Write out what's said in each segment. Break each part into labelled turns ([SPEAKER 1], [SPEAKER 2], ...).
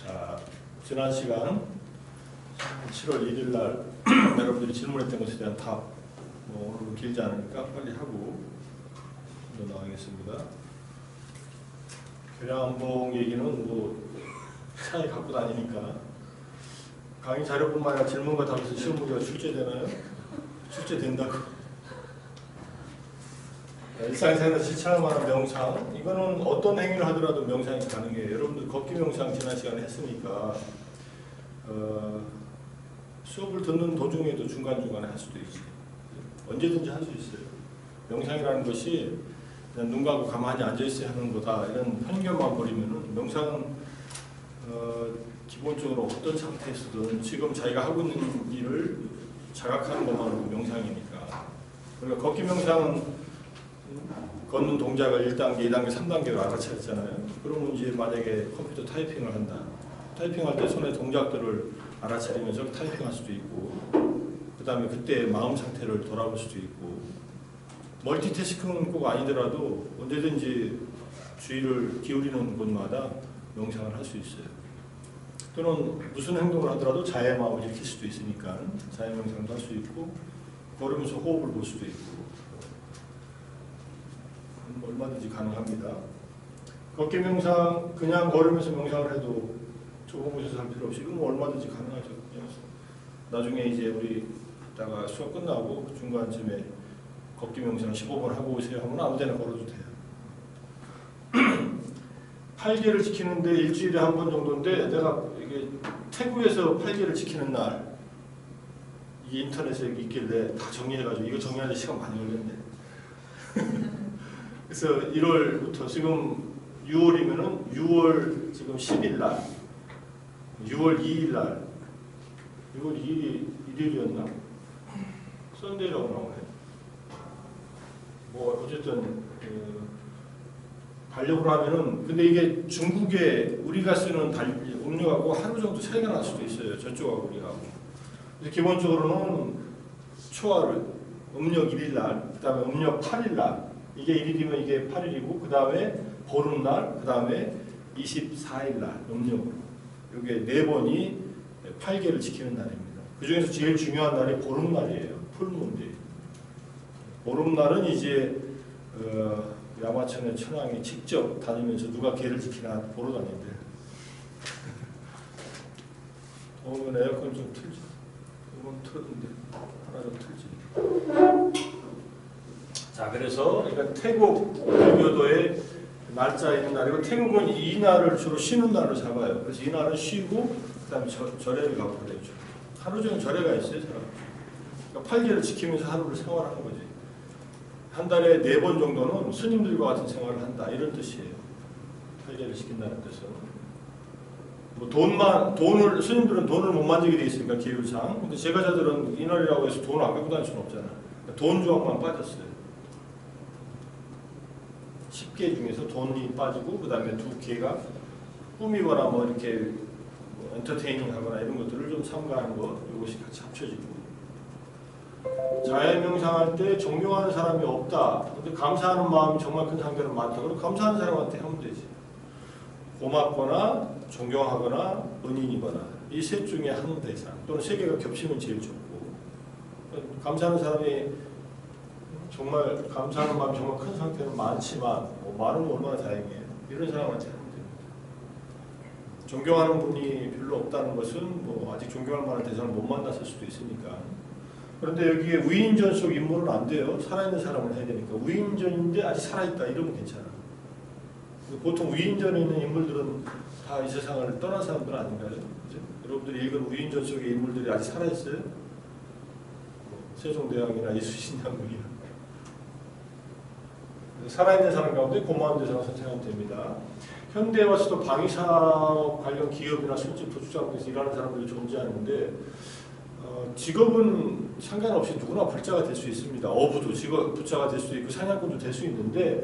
[SPEAKER 1] 자, 지난 시간 7월 1일 날 여러분들이 질문했던 것에 대한 답, 오늘은 길지 않으니까 빨리 하고 넘어가겠습니다. 교량안봉 얘기는 차에 갖고 다니니까 강의 자료뿐만 아니라 질문과 답에서 시험 문제가 출제되나요? 출제된다고. 일상생활에서 실천할 만한 명상, 이거는 어떤 행위를 하더라도 명상이 가능해요. 여러분들 걷기 명상 지난 시간에 했으니까 수업을 듣는 도중에도 중간중간에 할 수도 있어요. 언제든지 할 수 있어요. 명상이라는 것이 그냥 눈 감고 가만히 앉아있어야 하는 거다, 이런 편견만 버리면은 명상은 기본적으로 어떤 상태에서든 지금 자기가 하고 있는 일을 자각하는 것만으로 명상이니까. 그러니까 걷기 명상은 걷는 동작을 1단계, 2단계, 3단계로 알아차렸잖아요. 그러면 이제 만약에 컴퓨터 타이핑을 한다. 타이핑할 때 손의 동작들을 알아차리면서 타이핑할 수도 있고, 그 다음에 그때 마음 상태를 돌아볼 수도 있고, 멀티태스킹은 꼭 아니더라도 언제든지 주의를 기울이는 곳마다 명상을 할 수 있어요. 또는 무슨 행동을 하더라도 자의 마음을 일으킬 수도 있으니까 자의 명상도 할 수 있고, 걸으면서 호흡을 볼 수도 있고, 얼마든지 가능합니다. 걷기 명상, 그냥 걸으면서 명상을 해도 좁은 곳에서 할 필요 없이 이건 얼마든지 가능하죠. 나중에 이제 우리 이따가 수업 끝나고 중간쯤에 걷기 명상 15분 하고 오세요 하면 아무 데나 걸어도 돼요. 8개를 지키는데 일주일에 한 번 정도인데, 내가 이게 태국에서 8개를 지키는 날 이게 인터넷에 있길래 다 정리해가지고 이거 정리하는데 시간 많이 걸렸네. 그래서 1월부터 지금 6월이면은 6월 지금 10일 날, 6월 2일 날, 6월 2일이 일요일이었나? 썬데이라고 나오네. 어쨌든 달력으로 하면은, 근데 이게 중국에 우리가 쓰는 음력하고 하루 정도 차이가 날 수도 있어요. 저쪽하고 우리하고. 그래서 기본적으로는 초하루, 음력 1일 날, 그 다음에 음력 8일 날, 이게 1일이면 이게 8일이고, 그 다음에 보름날, 그 다음에 24일 날, 음력으로. 이게 4번이 8개를 지키는 날입니다. 그 중에서 제일 중요한 날이 보름날이에요. 풀문데이. 보름날은 이제 야마천의 천황이 직접 다니면서 누가 개를 지키나 보러 다닌대. 더우면 에어컨 좀 틀지. 이건 틀었는데 하나 좀 틀지. 자, 그래서 그러니까 태국 불교도의 날짜 있는 날이고, 태국은 이 날을 주로 쉬는 날로 잡아요. 그래서 이 날은 쉬고 그다음에 절에를 가고 그랬죠. 하루 종일 절에가 있어요, 사람. 그러니까 8개를 지키면서 하루를 생활하는 거지. 한 달에 4번 정도는 스님들과 같은 생활을 한다, 이런 뜻이에요. 8개를 지킨다는 뜻은. 스님들은 돈을 못 만지게 돼 있으니까 기율상. 근데 제가자들은 이날이라고 해서 돈을 안 갖고 다닐 수는 없잖아. 그러니까 돈 조항만 빠졌어요. 10개 중에서 돈이 빠지고, 그 다음에 2개가 꾸미거나 이렇게 엔터테이닝 하거나 이런 것들을 좀 삼가하는 것, 이것이 같이 합쳐지고. 자해 명상할 때 존경하는 사람이 없다. 근데 감사하는 마음이 정말 큰 상대는 많다. 그럼 감사하는 사람한테 하면 되지. 고맙거나 존경하거나 은인이거나 이 셋 중에 한 대상, 또는 3개가 겹치면 제일 좋고. 감사하는 사람이 정말 감사하는 마음이 정말 큰 상태는 많지만, 많으면 얼마나 다행이에요. 이런 사람한테 하면 됩니다. 존경하는 분이 별로 없다는 것은 아직 존경할 만한 대상을 못 만났을 수도 있으니까. 그런데 여기에 위인전 속 인물은 안 돼요. 살아있는 사람을 해야 되니까. 위인전인데 아직 살아있다, 이러면 괜찮아. 보통 위인전에 있는 인물들은 다 이 세상을 떠난 사람들은 아닌가요? 그죠? 여러분들이 읽은 위인전 속의 인물들이 아직 살아있어요? 세종대왕이나 이순신 장군이나. 살아있는 사람 가운데 고마운 대상을 선택하면 됩니다. 현대에 와서도 방위사업 관련 기업이나 술집, 도축장에서 일하는 사람들이 존재하는데, 직업은 상관없이 누구나 불자가 될 수 있습니다. 어부도 불자가 될 수 있고 사냥꾼도 될 수 있는데,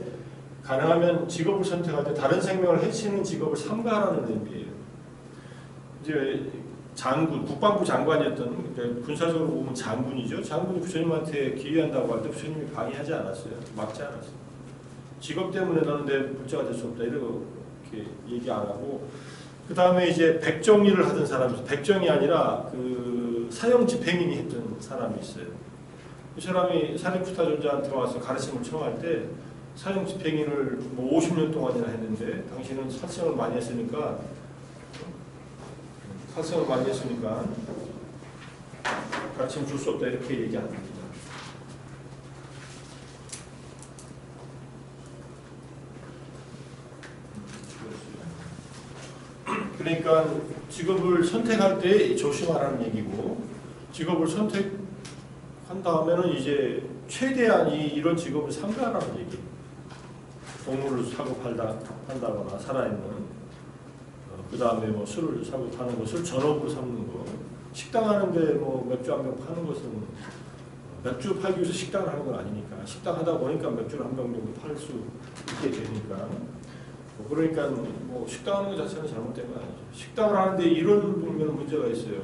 [SPEAKER 1] 가능하면 직업을 선택할 때 다른 생명을 해치는 직업을 삼가하라는 의미예요. 이제 장군, 국방부 장관이었던, 그러니까 군사적으로 보면 장군이죠. 장군이 부처님한테 기회한다고 할 때 부처님이 방해하지 않았어요. 막지 않았어요. 직업 때문에 너는 내 불자가 될 수 없다, 이렇게 얘기 안 하고, 그 다음에 이제 백정일을 하던 사람이, 백정이 아니라 그 사형 집행인이 했던 사람이 있어요. 그 사람이 사립부타전자한테 와서 가르침을 청할 때 사형 집행인을 뭐 50년 동안이나 했는데 당신은 살생을 많이 했으니까 가르침 줄 수 없다 이렇게 얘기합니다. 그러니까 직업을 선택할 때 조심하라는 얘기고, 직업을 선택한 다음에는 이제 최대한 이런 직업을 삼가라는 얘기. 동물을 사고 판다거나 살아있는, 그 다음에 뭐 술을 사고 파는 것을 전업으로 삼는 거. 식당 하는데 뭐 맥주 한 병 파는 것은 맥주 팔기 위해서 식당을 하는 건 아니니까, 식당 하다 보니까 맥주를 한 병 정도 팔 수 있게 되니까. 그러니까 뭐 식당 하는 것 자체는 잘못된 거 아니죠. 식당을 하는데 이런 보면 문제가 있어요.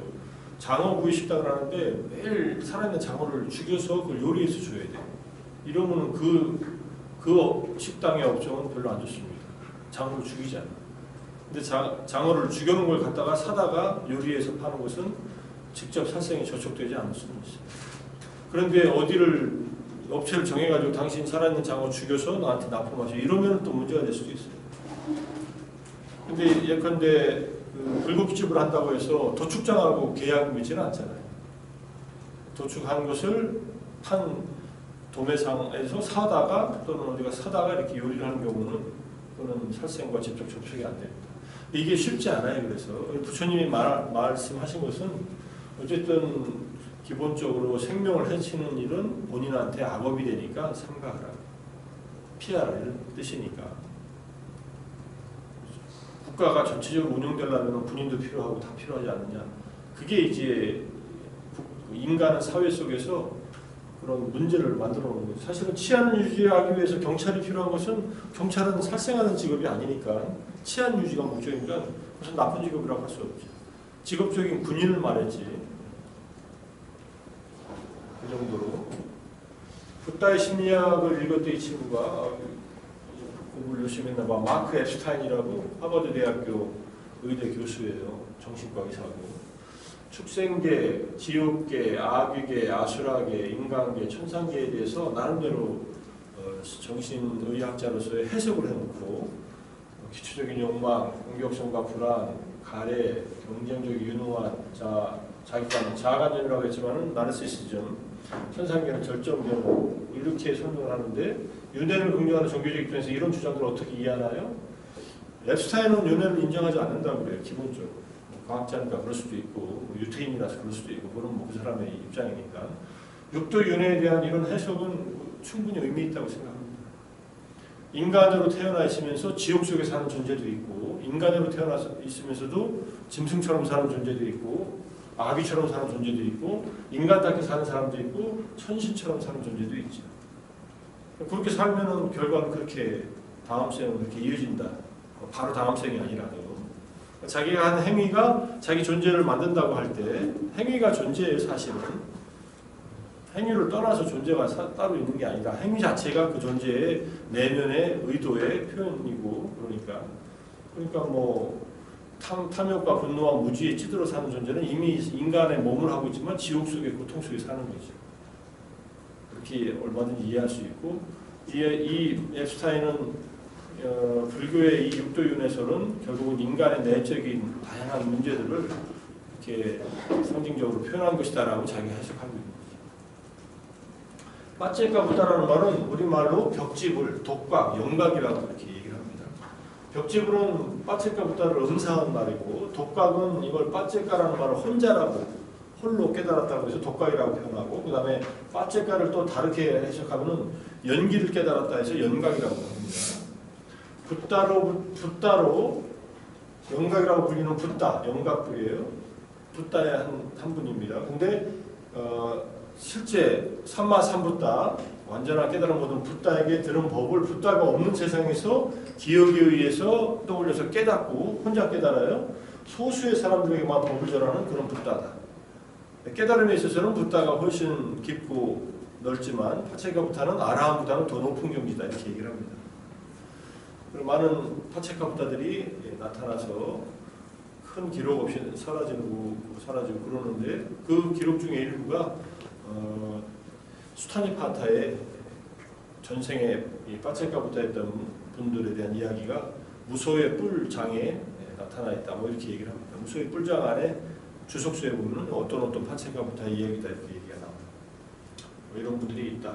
[SPEAKER 1] 장어구이 식당을 하는데 매일 살아있는 장어를 죽여서 그걸 요리해서 줘야 돼요. 이러면 그 식당의 업종은 별로 안 좋습니다. 장어를 죽이지 않아요. 근데 장어를 죽여놓은 걸 갖다가 사다가 요리해서 파는 것은 직접 살생이 저촉되지 않을 수는 있어요. 그런데 어디를 업체를 정해가지고 당신 살아있는 장어 죽여서 나한테 납품하셔 이러면 또 문제가 될 수도 있어요. 근데 예컨대 그 불고기집을 한다고 해서 도축장하고 계약을 맺지는 않잖아요. 도축한 것을 판 도매상에서 사다가 또는 어디가 사다가 이렇게 요리를 하는 경우는 그거는 살생과 직접 접촉이 안 됩니다. 이게 쉽지 않아요. 그래서 부처님이 말씀하신 것은 어쨌든 기본적으로 생명을 해치는 일은 본인한테 악업이 되니까 삼가하라, 피하라 이런 뜻이니까. 국가가 전체적으로 운영되려면 군인도 필요하고 다 필요하지 않느냐. 그게 이제 인간은 사회 속에서 그런 문제를 만들어 놓는 거죠. 사실은 치안을 유지하기 위해서 경찰이 필요한 것은, 경찰은 살생하는 직업이 아니니까 치안 유지가 목적이니까 무슨 나쁜 직업이라고 할 수 없죠. 직업적인 군인을 말했지. 그 정도로. 붓다의 심리학을 읽었던 이 친구가 공부를 열심히 했나 봐. 마크 앱스타인이라고 하버드 대학교 의대 교수예요. 정신과 의사고. 축생계, 지옥계, 아귀계, 아수라계, 인간계, 천상계에 대해서 나름대로 정신의학자로서의 해석을 해놓고 기초적인 욕망, 공격성과 불안, 가래, 경쟁적 유능한 자아관념이라고 했지만은 나르시시즘, 천상계는 절정경 이렇게 설명을 하는데, 윤회를 긍정하는 종교적 입장에서 이런 주장들을 어떻게 이해하나요? 앱스타인은 윤회를 인정하지 않는다고 그래요. 기본적으로 과학자니까 그럴 수도 있고 유태인이라서 그럴 수도 있고, 그런 뭐 그 사람의 입장이니까 육도 윤회에 대한 이런 해석은 충분히 의미 있다고 생각합니다. 인간으로 태어나 있으면서 지옥 속에 사는 존재도 있고, 인간으로 태어나 있으면서도 짐승처럼 사는 존재도 있고, 아비처럼 사는 존재도 있고, 인간답게 사는 사람도 있고, 천신처럼 사는 존재도 있죠. 그렇게 살면은 결과는 그렇게 다음 생은 그렇게 이어진다. 바로 다음 생이 아니라도 자기가 한 행위가 자기 존재를 만든다고 할 때, 행위가 존재예요. 사실은 행위를 떠나서 존재가 따로 있는 게 아니라 행위 자체가 그 존재의 내면의 의도의 표현이고, 그러니까 뭐 탐욕과 분노와 무지에 찌들어 사는 존재는 이미 인간의 몸을 하고 있지만 지옥 속의 고통 속에 사는 거죠. 그렇게 얼마든지 이해할 수 있고, 이 앱스타인은 불교의 이 육도윤회설은 결국은 인간의 내적인 다양한 문제들을 이렇게 상징적으로 표현한 것이다라고 자기가 해석하고 있는 거죠. 빠체카 부다라는 말은 우리말로 벽지불, 독각, 영각이라고 이렇게 얘기를 합니다. 벽지불은 빠체카 부다를 음사한 말이고, 독각은 이걸 빠체카라는 말을 혼자라고, 홀로 깨달았다고 해서 독각이라고 표현하고, 그 다음에 빠체카를 또 다르게 해석하면 연기를 깨달았다 해서 연각이라고 합니다. 붓다로 영각이라고 불리는 붓다, 영각불이에요. 붓다의 한 분입니다. 근데 실제 삼마삼붓다, 완전한 깨달음 모든 붓다에게 들은 법을 붓다가 없는 세상에서 기억에 의해서 떠올려서 깨닫고 혼자 깨달아요. 소수의 사람들에게만 법을 전하는 그런 붓다다. 깨달음에 있어서는 붓다가 훨씬 깊고 넓지만 파체카 부다는 아라한 부다는 더 높은 경지다 이렇게 얘기를 합니다. 많은 파체카 부다들이 나타나서 큰 기록 없이 사라지고 그러는데 그 기록 중에 일부가 수타니 파타의 전생에 이 파체카부타 했던 분들에 대한 이야기가 무소의 뿔 장에 나타나 있다. 뭐 이렇게 얘기를 합니다. 무소의 뿔장 안에 주석수에 보면 어떤 파체카부타의 이야기다 이렇게 얘기가 나옵니다. 뭐 이런 분들이 있다.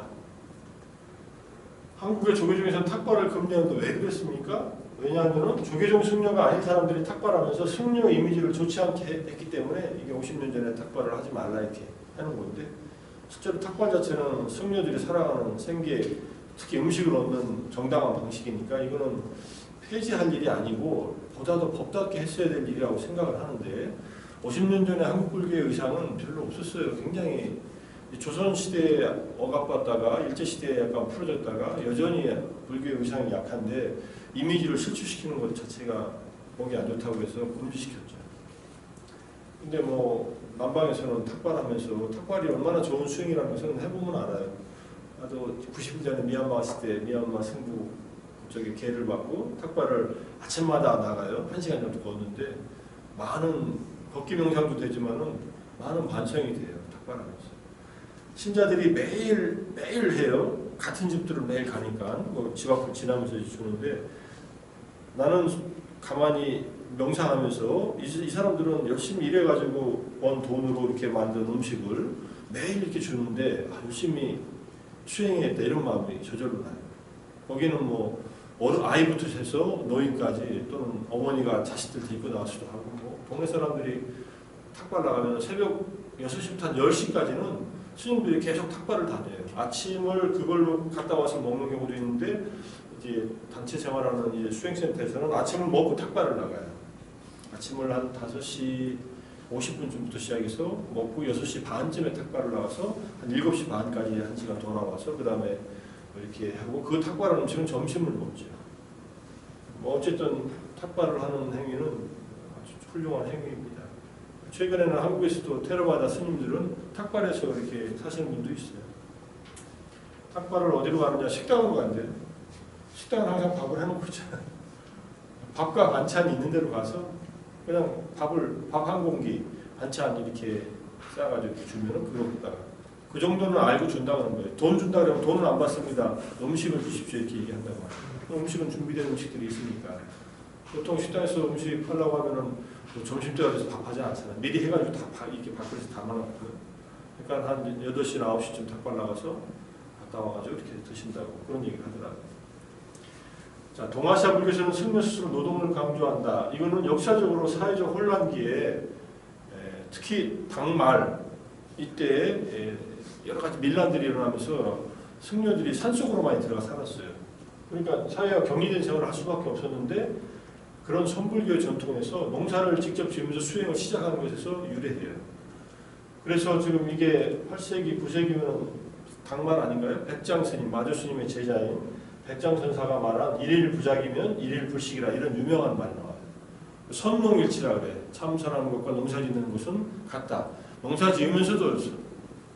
[SPEAKER 1] 한국의 조계종에서는 탁발을 금지하는데 왜 그랬습니까? 왜냐하면 조계종 승려가 아닌 사람들이 탁발하면서 승려 이미지를 좋지 않게 했기 때문에 이게 50년 전에 탁발을 하지 말라 이렇게 하는 건데 실제로 탁발 자체는 승려들이 살아가는 생계 특히 음식을 얻는 정당한 방식이니까 이거는 폐지할 일이 아니고 보다 더 법답게 했어야 될 일이라고 생각을 하는데 50년 전에 한국 불교의 의상은 별로 없었어요. 굉장히 조선시대에 억압받다가 일제시대에 약간 풀어졌다가 여전히 불교의 의상이 약한데 이미지를 실추시키는 것 자체가 보기 안 좋다고 해서 금지시켰죠. 근데 뭐 남방에서는 탁발하면서 탁발이 얼마나 좋은 수행이라는 것은 해보면 알아요. 나도 90년대 미얀마 갔을 때 미얀마 승부 쪽에 계를 받고 탁발을 아침마다 나가요. 1시간 정도 걷는데 많은 걷기 명상도 되지만은 많은 반성이 돼요. 탁발하면서. 신자들이 매일 해요. 같은 집들을 매일 가니까 뭐 집 앞을 지나면서 주는데 나는 가만히 명상하면서 이 사람들은 열심히 일해가지고 번 돈으로 이렇게 만든 음식을 매일 이렇게 주는데 열심히 수행했다 이런 마음이 저절로 나요. 거기는 뭐 아이부터 해서 노인까지 또는 어머니가 자식들 데리고 나와서도 하고 뭐 동네 사람들이 탁발 나가면 새벽 6시부터 한 10시까지는 스님들이 계속 탁발을 다녀요. 아침을 그걸로 갔다 와서 먹는 경우도 있는데 이제 단체 생활하는 이제 수행센터에서는 아침을 먹고 탁발을 나가요. 아침을 한 5시 50분쯤부터 시작해서 먹고 6시 반쯤에 탁발을 나가서 한 7시 반까지 1시간 돌아와서 그 다음에 이렇게 하고 그 탁발한 음식은 점심을 먹죠. 뭐 어쨌든 탁발을 하는 행위는 아주 훌륭한 행위입니다. 최근에는 한국에서도 테라바다 스님들은 탁발해서 이렇게 사시는 분도 있어요. 탁발을 어디로 가느냐? 식당으로 간대요. 식당은 항상 밥을 해놓고 있잖아요. 밥과 반찬이 있는 데로 가서 그냥 밥 한 공기 반찬 이렇게 싸가지고 주면은 그거 먹다가 그 정도는 알고 준다고 하는 거예요. 돈 준다 그러면 돈은 안 받습니다. 음식을 주십시오 이렇게 얘기한다고 하죠. 음식은 준비된 음식들이 있으니까 보통 식당에서 음식 하려고 하면은 뭐 점심때가 돼서 밥하지 않잖아요. 미리 해가지고 다 이렇게 밥그릇에 담아놓고요. 그러니까 한 8시나 9시쯤 탁발 나가서 갔다 와가지고 이렇게 드신다고 그런 얘기를 하더라고요. 자, 동아시아 불교에서는 승려 스스로 노동을 강조한다. 이거는 역사적으로 사회적 혼란기에 특히 당말 이때 여러 가지 밀란들이 일어나면서 승려들이 산속으로 많이 들어가 살았어요. 그러니까 사회가 격리된 생활을 할 수밖에 없었는데 그런 선불교의 전통에서 농사를 직접 지으면서 수행을 시작하는 것에서 유래해요. 그래서 지금 이게 8세기, 9세기면 당말 아닌가요? 백장스님, 마조스님의 제자인 백장선사가 말한 일일 부작이면 일일 불식이라 이런 유명한 말이 나와요. 선농일치라 그래. 참선하는 것과 농사짓는 것은 같다. 농사 지으면서도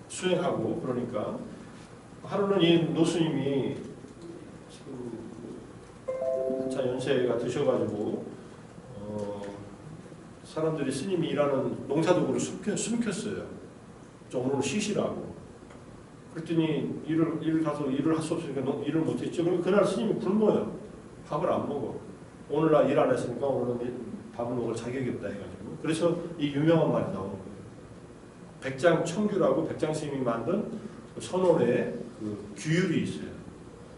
[SPEAKER 1] 수행하고 그러니까 하루는 이 노스님이 한참 연세가 드셔가지고 사람들이 스님이 일하는 농사도구를 숨겼어요. 좀 오늘 쉬시라고. 그랬더니 일을 가서 일을 할 수 없으니까 일을 못했죠. 그럼 그날 스님이 굶어요. 밥을 안 먹어. 오늘 나 일 안 했으니까 오늘은 밥을 먹을 자격이 없다 해가지고. 그래서 이 유명한 말이 나오는 거예요. 백장청규라고 백장 스님이 만든 선원의 그 규율이 있어요.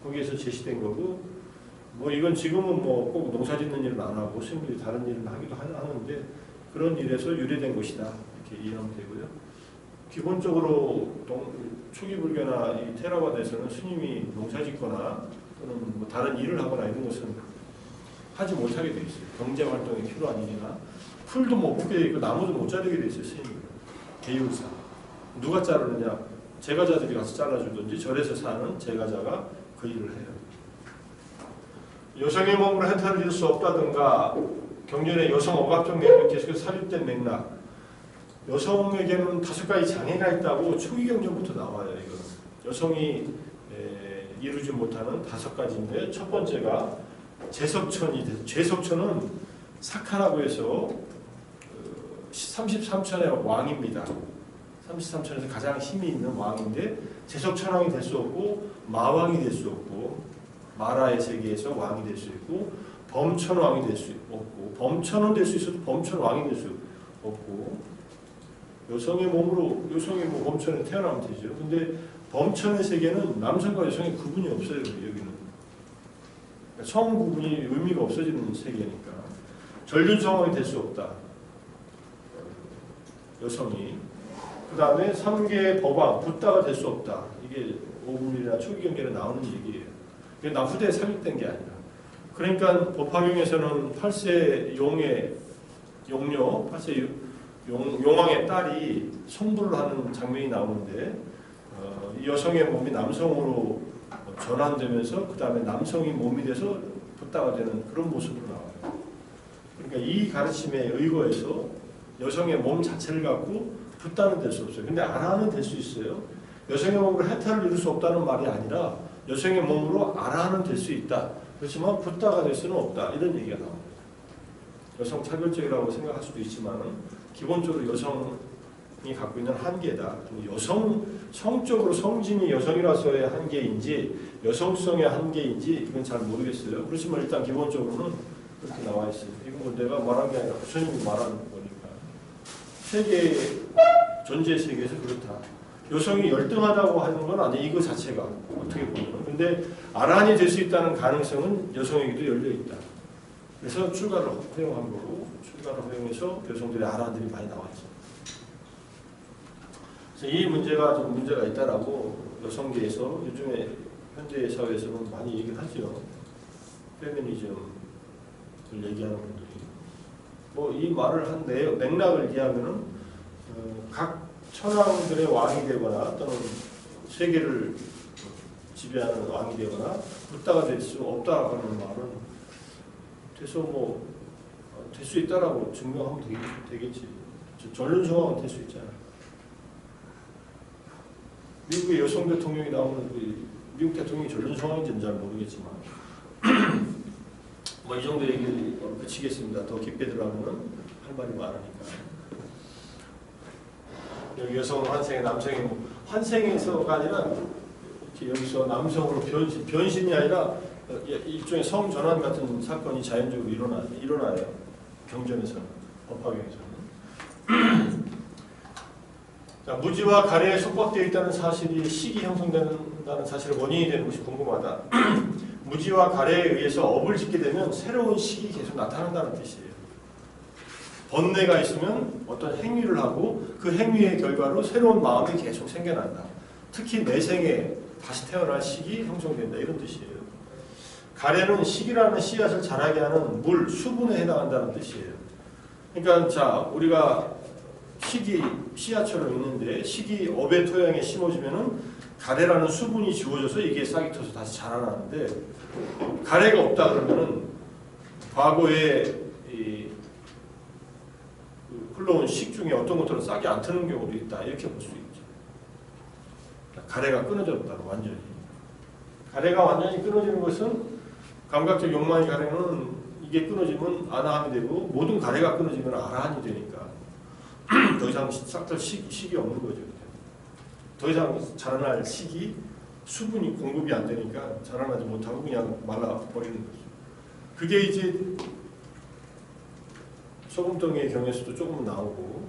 [SPEAKER 1] 거기에서 제시된 거고, 뭐 이건 지금은 뭐 꼭 농사짓는 일은 안 하고 스님들이 다른 일을 하기도 하는데 그런 일에서 유래된 것이다 이렇게 이해하면 되고요. 기본적으로 초기 불교나 이 테라바다에서는 스님이 농사짓거나 또는 뭐 다른 일을 하거나 이런 것은 하지 못하게 돼 있어요. 경제 활동이 필요한 일이나 풀도 못 뽑게 돼 있고 나무도 못 자르게 돼 있어요. 스님이 계율사 누가 자르느냐? 제가자들이 가서 잘라주든지 절에서 사는 제가자가 그 일을 해요. 여성의 몸으로 해탈을 이룰 수 없다든가 경전의 여성 억압적 내용이 계속해서 삽입된 맥락. 여성에게는 5가지 장애가 있다고 초기 경전부터 나와요. 이건 여성이 이루지 못하는 5가지인데 첫 번째가 제석천이 돼서, 제석천은 사카라고 해서 33천의 왕입니다. 33천에서 가장 힘이 있는 왕인데 제석천왕이 될 수 없고 마왕이 될 수 없고 마라의 세계에서 왕이 될 수 있고 범천왕이 될 수 없고 범천은 될 수 있어도 범천왕이 될 수 없고 여성의 몸으로 여성이 뭐 범천에 태어나면 되죠. 근데 범천의 세계는 남성과 여성의 구분이 없어요. 여기는 성 구분이 의미가 없어지는 세계니까 전륜성왕이 될 수 없다. 여성이 그 다음에 3계의 법왕 붓다가 될 수 없다. 이게 오분일이나 초기 경계에 나오는 얘기예요. 이게 나 후대에 삽입된 게 아니라. 그러니까 법화경에서는 8세 용의 용녀, 8세 용왕의 딸이 성불을 하는 장면이 나오는데 이 여성의 몸이 남성으로 전환되면서 그 다음에 남성이 몸이 돼서 붓다가 되는 그런 모습으로 나와요. 그러니까 이 가르침에 의거해서 여성의 몸 자체를 갖고 붓다는 될 수 없어요. 근데 아라는 될 수 있어요. 여성의 몸으로 해탈을 이룰 수 없다는 말이 아니라 여성의 몸으로 아라는 될 수 있다. 그렇지만 붓다가 될 수는 없다. 이런 얘기가 나옵니다. 여성 차별적이라고 생각할 수도 있지만 기본적으로 여성이 갖고 있는 한계다. 성적으로 성진이 여성이라서의 한계인지 여성성의 한계인지 이건 잘 모르겠어요. 그렇지만 일단 기본적으로는 그렇게 나와 있어요. 이건 뭐 내가 말한 게 아니라 부처님이 말하는 거니까. 세계 존재 세계에서 그렇다. 여성이 열등하다고 하는 건 아니 이거 자체가 어떻게 보면. 근데 아란이 될 수 있다는 가능성은 여성에게도 열려 있다. 그래서 출가를 허용한 거고 출가를 허용해서 여성들의 아란들이 많이 나왔죠. 그래서 이 문제가 좀 문제가 있다라고 여성계에서 요즘에 현대 사회에서는 많이 얘기를 하죠. 페미니즘을 얘기하는 분들이. 뭐 이 말을 한 맥락을 이해하면은 각 천왕들의 왕이 되거나 또는 세계를 지배하는 왕이 되거나 붓다가 될 수 없다라는 말은 돼서 뭐 될 수 있다라고 증명하면 되겠지. 전륜성왕은 될 수 있잖아. 미국의 여성 대통령이 나오는 미국 대통령이 전륜성왕인지는 잘 모르겠지만 뭐 이 정도 얘기를 그치겠습니다. 더 깊게 들어가면은 할 말이 많으니까. 여기 여성 환생의 남성의 뭐 환생에서가 아니라 이렇게 여기서 남성으로 변신이 아니라 일종의 성 전환 같은 사건이 자연적으로 일어나요. 경전에서는 법화경에서는. 자, 무지와 가래에 속박되어 있다는 사실이 식이 형성된다는 사실의 원인이 되는 것이 궁금하다. 무지와 가래에 의해서 업을 짓게 되면 새로운 식이 계속 나타난다는 뜻이에요. 번뇌가 있으면 어떤 행위를 하고 그 행위의 결과로 새로운 마음이 계속 생겨난다. 특히 내생에 다시 태어날 식이 형성된다. 이런 뜻이에요. 가래는 식이라는 씨앗을 자라게 하는 물, 수분에 해당한다는 뜻이에요. 그러니까 자, 우리가 식이 씨앗처럼 있는데 식이 업의 토양에 심어지면은 가래라는 수분이 지워져서 이게 싹이 터서 다시 자라나는데 가래가 없다 그러면은 과거에 흘러온 식 중에 어떤 것들은 싹이 안 트는 경우도 있다. 이렇게 볼 수 있죠. 가래가 끊어졌다. 완전히. 가래가 완전히 끊어지는 것은 감각적 욕망의 가래는 이게 끊어지면 아나함이 되고 모든 가래가 끊어지면 아라한이 되니까 더 이상 싹들 식이 없는 거죠. 더 이상 자라날 식이 수분이 공급이 안 되니까 자라나지 못하고 그냥 말라버리는 거죠. 그게 이제 소금덩이의 경에서도 조금 나오고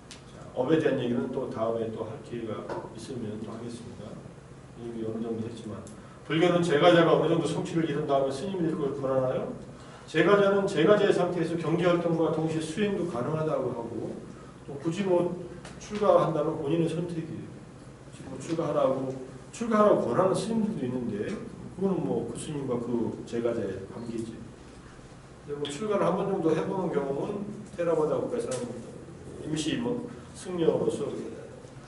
[SPEAKER 1] 자, 업에 대한 얘기는 또 다음에 또 할 기회가 있으면 또 하겠습니다. 이미 어느 정도 했지만 불교는 제가자가 어느 정도 성취를 이룬 다음에 스님이 될 걸 권하나요? 제가자는 제가자의 상태에서 경제활동과 동시에 수행도 가능하다고 하고 또 굳이 뭐 출가한다면 본인의 선택이에요. 뭐 출가하라고 권하는 스님들도 있는데 그거는 뭐 그 스님과 그 제가자의 관계지. 근데 뭐 출가를 한 번 정도 해보는 경우는 테라바다 국가에서는 임시 뭐 승려로서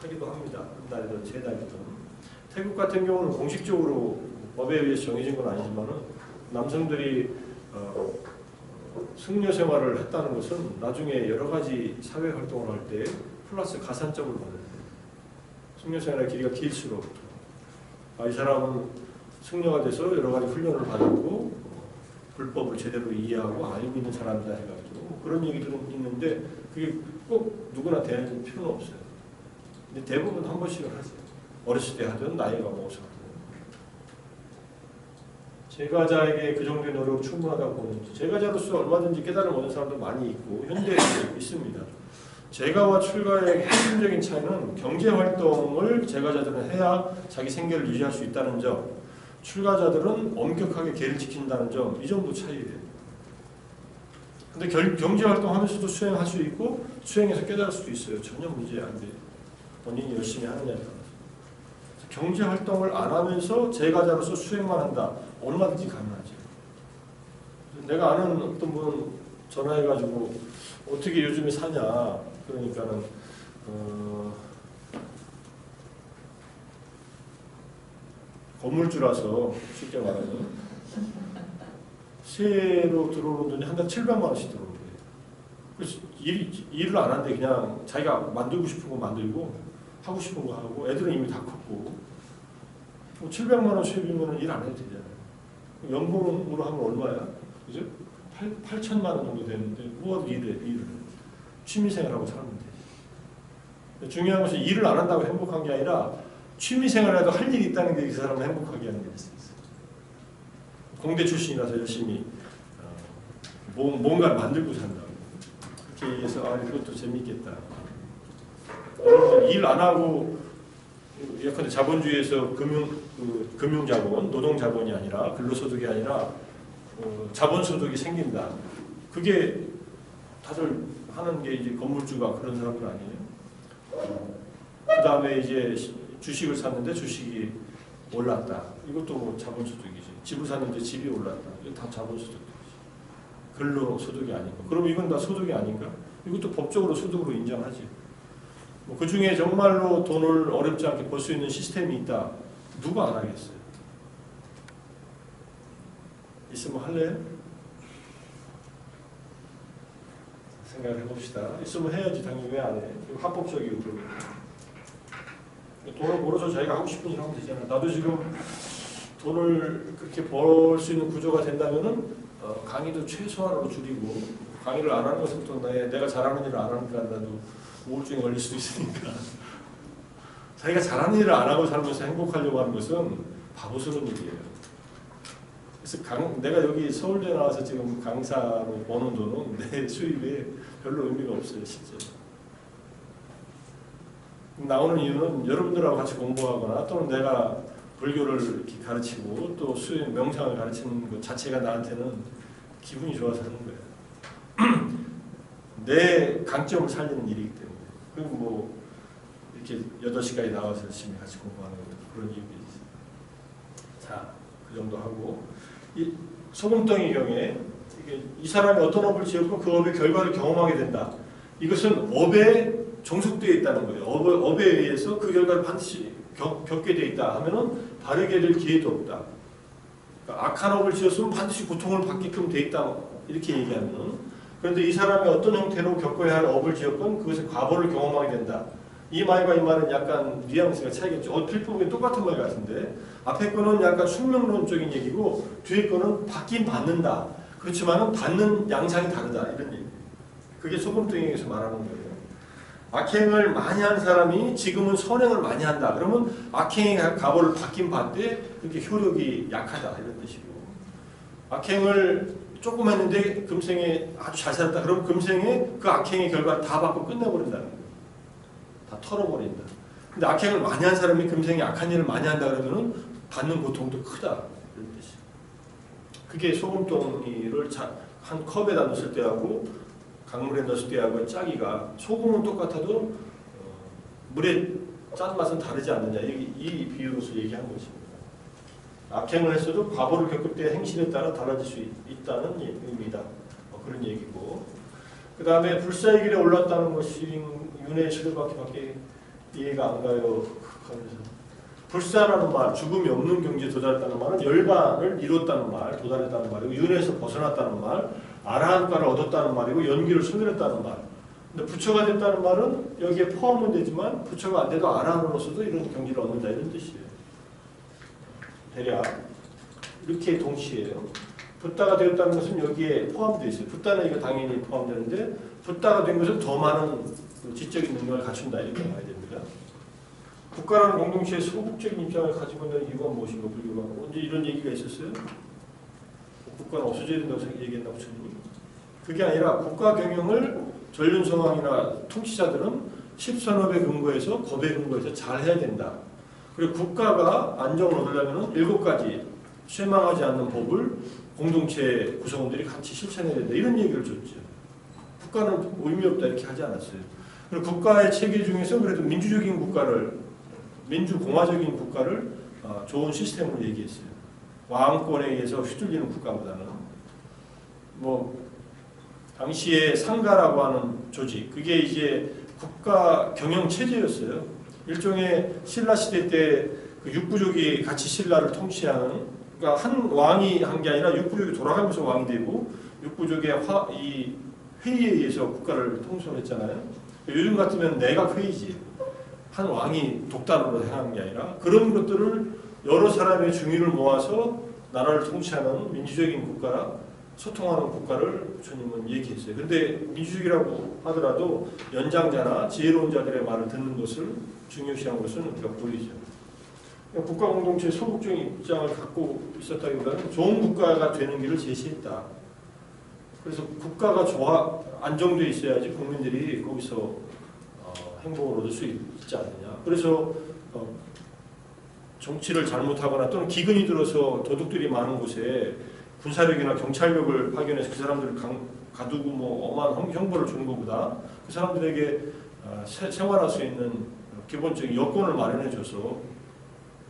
[SPEAKER 1] 하기도 합니다. 한 달이든 세 달이든. 태국 같은 경우는 공식적으로 법에 의해서 정해진 건 아니지만 남성들이 승려 생활을 했다는 것은 나중에 여러 가지 사회 활동을 할 때 플러스 가산점을 받는 거예요. 승려 생활의 길이가 길수록 이 사람은 승려가 돼서 여러 가지 훈련을 받았고 불법을 제대로 이해하고 알고 있는 사람이다 해가지고 그런 얘기들은 있는데 그게 꼭 누구나 되는 필요는 없어요. 근데 대부분 한 번씩은 하세요. 어렸을 때 하든 나이가 먹어서 하든. 제가자에게 그 정도의 노력은 충분하다고 보는데 제가자로서 얼마든지 깨달음 얻는 사람도 많이 있고 현대에 있습니다. 제가와 출가의 핵심적인 차이는 경제활동을 제가자들은 해야 자기 생계를 유지할 수 있다는 점, 출가자들은 엄격하게 계를 지킨다는 점, 이 정도 차이예요. 근데 경제활동 하면서도 수행할 수 있고 수행해서 깨달을 수도 있어요. 전혀 문제 안 돼요. 본인이 열심히 하느냐에 따라서. 경제활동을 안 하면서 제가자로서 수행만 한다. 얼마든지 가능하죠. 내가 아는 어떤 분 전화해가지고 어떻게 요즘에 사냐. 그러니까는 건물주라서 쉽게 말하면 새로 들어오는 돈이 한 달 700만 원씩 들어오는 거예요. 그래서 일을 안 하는데 그냥 자기가 만들고 싶은 거 만들고 하고 싶은 거 하고 애들은 이미 다 컸고 700만 원 수입이면 일 안 해도 되잖아요. 연봉으로 하면 얼마야? 그죠? 8천만 원 정도 되는데 뭐하러 일을 취미생활하고 살면 되지. 중요한 것은 일을 안 한다고 행복한 게 아니라 취미생활이라도 할 일이 있다는 게 그 사람을 행복하게 하는 게 있어요. 공대 출신이라서 열심히 뭔가를 만들고 산다고. 그렇게 얘기해서 이것도 재밌겠다. 일 안 하고 예컨대 자본주의에서 금융자본, 노동자본이 아니라 근로소득이 아니라 자본소득이 생긴다. 그게 다들 하는 게 이제 건물주가 그런 사람들 아니에요? 그 다음에 이제 주식을 샀는데 주식이 올랐다. 이것도 뭐 자본소득이지. 집을 샀는데 집이 올랐다. 이거 다 자본소득이지. 근로소득이 아니고. 그럼 이건 다 소득이 아닌가? 이것도 법적으로 소득으로 인정하지. 뭐 그 중에 정말로 돈을 어렵지 않게 벌 수 있는 시스템이 있다. 누가 안 하겠어요? 있으면 할래요? 생각을 해봅시다. 있으면 해야지. 당연히 왜 안 해? 합법적이고 그러면. 돈을 벌어서 자기가 하고 싶은 일 하면 되잖아. 나도 지금 돈을 그렇게 벌 수 있는 구조가 된다면은 강의도 최소한으로 줄이고 강의를 안 하는 것부터 내가 잘하는 일을 안 하니까 나도 우울증에 걸릴 수도 있으니까 자기가 잘하는 일을 안 하고 살면서 행복하려고 하는 것은 바보스러운 일이에요. 그래서 내가 여기 서울대 나와서 지금 강사로 버는 돈은 내 수입에 별로 의미가 없어요. 실제로. 나오는 이유는 여러분들하고 같이 공부하거나 또는 내가 불교를 이렇게 가르치고 또 수행 명상을 가르치는 것 자체가 나한테는 기분이 좋아서 하는 거예요. 내 강점을 살리는 일이기 때문에. 그리고 뭐 이렇게 8시까지 나와서 열심히 같이 공부하는 그런 이유가 있어요. 자, 그 정도 하고 이 소금덩이 경에 이 사람이 어떤 업을 지었고 그 업의 결과를 경험하게 된다. 이것은 업에 종속되어 있다는 거예요. 업에 의해서 그 결과를 반드시 겪게 되어 있다 하면은 바르게 될 기회도 없다. 그러니까 악한 업을 지었으면 반드시 고통을 받게끔 되어 있다. 이렇게 얘기하면 그런데 이 사람이 어떤 형태로 겪어야 할 업을 지었건 그것의 과보를 경험하게 된다. 이 말과 이 말은 약간 뉘앙스가 차이겠죠. 어필 부분이 똑같은 말 같은데 앞에 거는 약간 숙명론적인 얘기고 뒤에 거는 받긴 받는다. 그렇지만 받는 양상이 다르다. 이런 얘기. 그게 소금덩이에서 말하는 거예요. 악행을 많이 한 사람이 지금은 선행을 많이 한다. 그러면 악행의 과보를 받긴 받되 그렇게 효력이 약하다. 이런 뜻이고 악행을 조금 했는데 금생에 아주 잘 살았다. 그럼 금생에 그 악행의 결과를 다 받고 끝내버린다는 거예요. 다 털어버린다. 근데 악행을 많이 한 사람이 금생에 악한 일을 많이 한다 그러면 받는 고통도 크다. 이런 뜻이에요. 그게 소금덩이를 한 컵에다 넣었을 때하고 강물에 넣었을 때하고 짜기가 소금은 똑같아도 물의 짠맛은 다르지 않느냐. 이 비유로서 얘기한 것입니다. 악행을 했어도 과보를 겪을 때 행실에 따라 달라질 수 있다는 의미다. 그런 얘기고 그 다음에 불사의 길에 올랐다는 것이 윤회의 치료밖에 이해가 안 가요. 하면서 불사라는 말, 죽음이 없는 경지에 도달했다는 말은 열반을 이뤘다는 말, 도달했다는 말이고 윤회에서 벗어났다는 말, 아라한과를 얻었다는 말이고 연기를 소멸했다는 말. 근데 부처가 됐다는 말은 여기에 포함은 되지만 부처가 안 돼도 아라한으로서도 이런 경지를 얻는다 이런 뜻이에요. 대략 이렇게 동시에요. 붓다가 되었다는 것은 여기에 포함되어 있어요. 붓다는 이거 당연히 포함되는데 붓다가 된 것은 더 많은 지적인 능력을 갖춘다 이렇게 봐야 됩니다. 국가라는 공동체의 소극적인 입장을 가지고 있는 이유가 무엇인가 불교가 언제 이런 얘기가 있었어요? 국가는 없어져야 된다고 얘기했나 부처님이? 그게 아니라 국가 경영을 전륜성왕이나 통치자들은 십선업에 근거해서 법에 근거해서 잘 해야 된다. 그리고 국가가 안정을 얻으려면 7가지 쇠망하지 않는 법을 공동체 구성원들이 같이 실천해야 된다. 이런 얘기를 줬죠. 국가는 의미 없다 이렇게 하지 않았어요. 그리고 국가의 체계 중에서 그래도 민주적인 국가를 민주공화적인 국가를 좋은 시스템으로 얘기했어요. 왕권에 의해서 휘둘리는 국가보다는 뭐 당시에 상가라고 하는 조직 그게 이제 국가 경영 체제였어요. 일종의 신라 시대 때 그 육부족이 같이 신라를 통치하는 그러니까 한 왕이 한 게 아니라 육부족이 돌아가면서 왕이 되고 육부족의 이 회의에 의해서 국가를 통솔했잖아요. 요즘 같으면 내각 회의지. 한 왕이 독단으로 행하는 게 아니라 그런 것들을 여러 사람의 중의를 모아서 나라를 통치하는 민주적인 국가라 소통하는 국가를 부처님은 얘기했어요. 그런데 민주주의라고 하더라도 연장자나 지혜로운 자들의 말을 듣는 것을 중요시한 것은 우리가 보이죠. 국가 공동체의 소극적인 입장을 갖고 있었다기보다는 좋은 국가가 되는 길을 제시했다. 그래서 국가가 안정되어 있어야지 국민들이 거기서 행복을 얻을 수 있지 않느냐. 그래서 정치를 잘못하거나 또는 기근이 들어서 도둑들이 많은 곳에 군사력이나 경찰력을 파견해서 그 사람들을 가두고 뭐 엄한 형벌을 주는 것보다 그 사람들에게 생활할 수 있는 기본적인 여건을 마련해줘서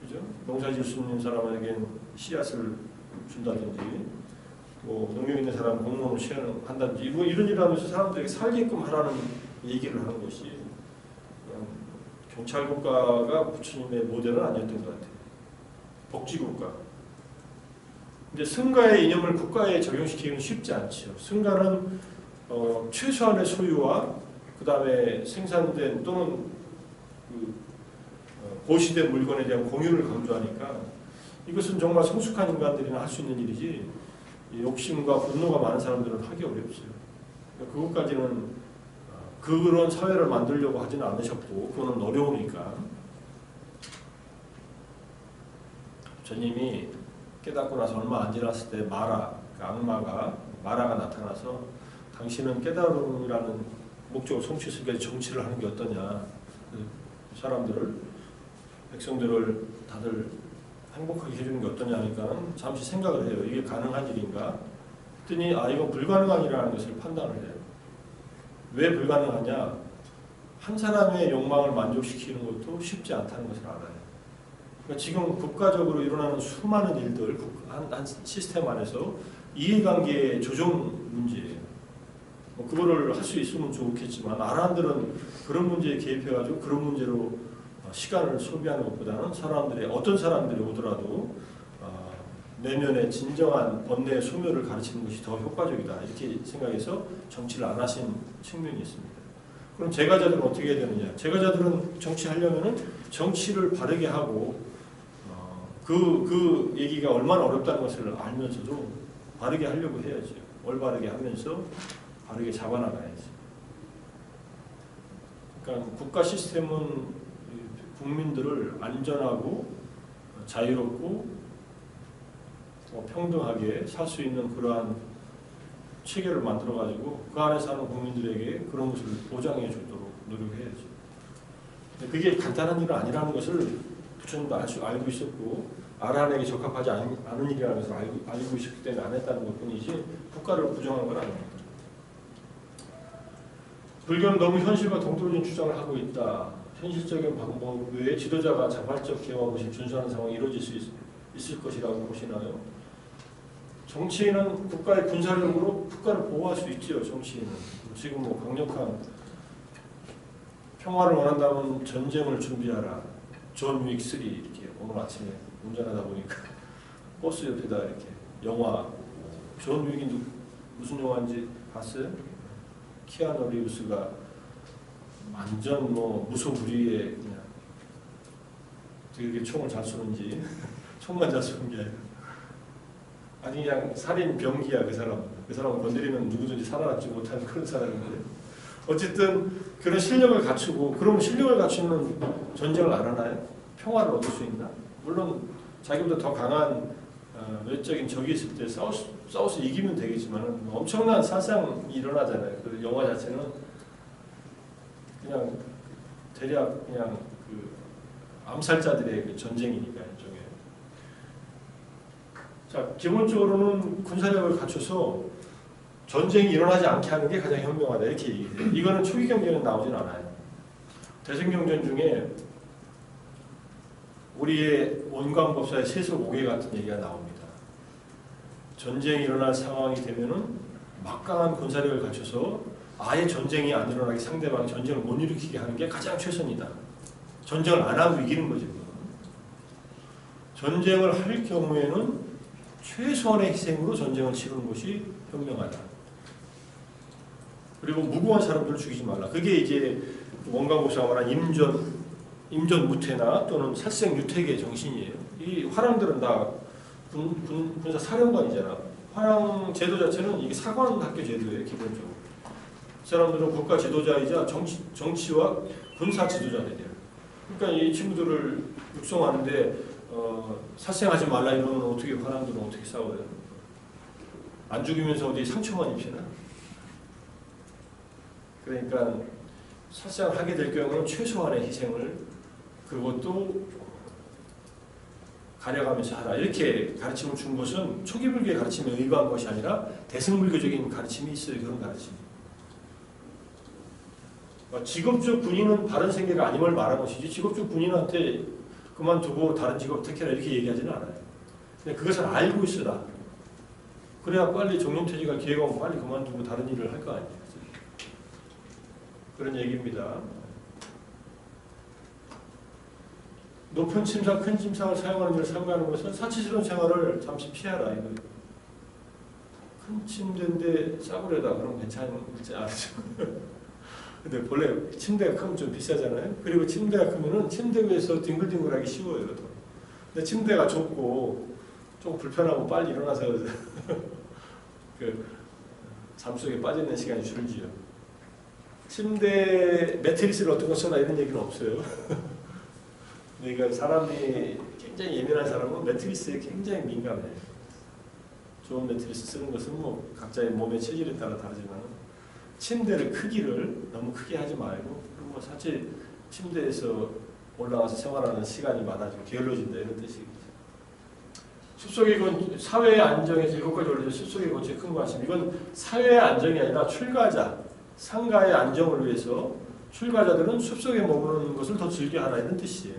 [SPEAKER 1] 그죠? 농사 지을 수 있는 사람에게는 씨앗을 준다든지 뭐 능력 있는 사람 공무원을 채용한다든지 뭐 이런 일을 하면서 사람들에게 살게끔 하라는 얘기를 하는 것이 경찰 국가가 부처님의 모델은 아니었던 것 같아요. 복지국가. 근데 승가의 이념을 국가에 적용시키기는 쉽지 않죠. 승가는 최소한의 소유와 그 다음에 생산된 또는 고시된 물건에 대한 공유를 강조하니까 이것은 정말 성숙한 인간들이나 할 수 있는 일이지 욕심과 분노가 많은 사람들은 하기 어렵어요. 그것까지는 그런 사회를 만들려고 하지는 않으셨고 그거는 어려우니까 부처님이 깨닫고 나서 얼마 안 지났을 때 마라가 나타나서 당신은 깨달음이라는 목적을 성취해서 정치를 하는 게 어떠냐 사람들을 백성들을 다들 행복하게 해주는 게 어떠냐 하니까 잠시 생각을 해요. 이게 가능한 일인가? 했더니 이건 불가능한 일이라는 것을 판단을 해요. 왜 불가능하냐? 한 사람의 욕망을 만족시키는 것도 쉽지 않다는 것을 알아요. 그러니까 지금 국가적으로 일어나는 수많은 일들, 한 시스템 안에서 이해관계의 조정 문제예요. 뭐 그거를 할 수 있으면 좋겠지만 아란들은 그런 문제에 개입해가지고 그런 문제로 시간을 소비하는 것보다는 어떤 사람들이 오더라도 내면의 진정한 번뇌의 소멸을 가르치는 것이 더 효과적이다 이렇게 생각해서 정치를 안 하신 측면이 있습니다. 그럼 제가자들은 어떻게 해야 되느냐? 제가자들은 정치하려면 정치를 바르게 하고 그 얘기가 얼마나 어렵다는 것을 알면서도 바르게 하려고 해야죠. 올바르게 하면서 바르게 잡아나가야죠. 그러니까 국가 시스템은 국민들을 안전하고 자유롭고 평등하게 살 수 있는 그러한 체계를 만들어가지고 그 안에 사는 국민들에게 그런 것을 보장해 주도록 노력해야죠. 그게 간단한 일은 아니라는 것을 부처님도 알고 있었고 아란에게 적합하지 않은 일이라는 것을 알고 있었기 때문에 안 했다는 것뿐이지 국가를 부정한 건 아닙니다. 불교는 너무 현실과 동떨어진 주장을 하고 있다. 현실적인 방법 외에 지도자가 자발적 개혁 없이 준수하는 상황이 이루어질 수 있을 것이라고 보시나요? 정치인은 국가의 군사력으로 국가를 보호할 수 있죠. 정치인은 지금 뭐 강력한 평화를 원한다면 전쟁을 준비하라. 존 윅 3 이렇게 오늘 아침에 운전하다 보니까 버스 옆에다 이렇게 영화 존 윅이 무슨 영화인지 봤어요? 키아누 리브스가 완전 뭐 무소불위에 그냥 되게 총을 잘 쏘는지 총만 잘 쏘는 게 아니라 아니 그냥 살인 병기야 그 사람. 그 사람 건드리면 누구든지 살아남지 못하는 그런 사람인데 어쨌든 그런 실력을 갖추고 그럼 실력을 갖추면 전쟁을 안 하나요? 평화를 얻을 수 있나? 물론 자기보다 더 강한 외적인 적이 있을 때 싸워서 이기면 되겠지만 엄청난 살상이 일어나잖아요. 그 영화 자체는 그냥 대략 그냥 그 암살자들의 그 전쟁이니까 일종의. 자, 기본적으로는 군사력을 갖춰서 전쟁이 일어나지 않게 하는 게 가장 현명하다 이렇게 얘기해요. 이거는 초기 경전에 나오진 않아요. 대승경전 중에 우리의 원광법사의 세속오개 같은 얘기가 나옵니다. 전쟁이 일어날 상황이 되면은 막강한 군사력을 갖춰서 아예 전쟁이 안 일어나게 상대방이 전쟁을 못 일으키게 하는 게 가장 최선이다. 전쟁을 안 하고 이기는 거죠. 전쟁을 할 경우에는 최소한의 희생으로 전쟁을 치르는 것이 현명하다. 그리고 무고한 사람들을 죽이지 말라. 그게 이제 원광법사가 말한 임전무태나 또는 살생유택의 정신이에요. 이 화랑들은 다 군사 사령관이잖아. 화랑 제도 자체는 이게 사관학교 제도예요, 기본적으로. 이 사람들은 국가 지도자이자 정치와 군사 지도자들이에요. 그러니까 이 친구들을 육성하는데 살생하지 말라 이러면 어떻게 화랑들은 어떻게 싸워요? 안 죽이면서 어디 상처만 입히나? 그러니까 살생을 하게 될 경우는 최소한의 희생을 그것도 가려가면서 하라. 이렇게 가르침을 준 것은 초기 불교의 가르침에 의거한 것이 아니라 대승불교적인 가르침이 있어요. 그런 가르침. 직업적 군인은 바른 생계가 아님을 말한 것이지 직업적 군인한테 그만두고 다른 직업 택해라 이렇게 얘기하지는 않아요. 근데 그것을 알고 있으라. 그래야 빨리 정년퇴직할 기회가 오면 빨리 그만두고 다른 일을 할 거 아니에요. 그런 얘기입니다. 높은 침상, 큰 침상을 사용하는 일을 삼가하는 것은 사치스러운 생활을 잠시 피하라. 이거. 큰 침대인데 싸구려다. 그럼 괜찮지 않죠. 근데 원래 침대가 크면 좀 비싸잖아요. 그리고 침대가 크면은 침대 위에서 뒹굴뒹굴하기 쉬워요. 근데 침대가 좁고 좀 불편하고 빨리 일어나서 그 잠속에 빠져있는 시간이 줄지요. 침대 매트리스를 어떤 거 써라 이런 얘기는 없어요. 그러니까 사람이 굉장히 예민한 사람은 매트리스에 굉장히 민감해요. 좋은 매트리스 쓰는 것은 뭐 각자의 몸의 체질에 따라 다르지만 침대를 크기를 너무 크게 하지 말고 뭐 사실 침대에서 올라가서 생활하는 시간이 많아지고 게을러진다 이런 뜻이겠죠. 숲속의 건 사회의 안정에서 7가지 원리죠. 숲속의 건 제일 큰 관심. 이건 사회의 안정이 아니라 출가자, 상가의 안정을 위해서 출가자들은 숲속에 머무는 것을 더 즐겨하라 이런 뜻이에요.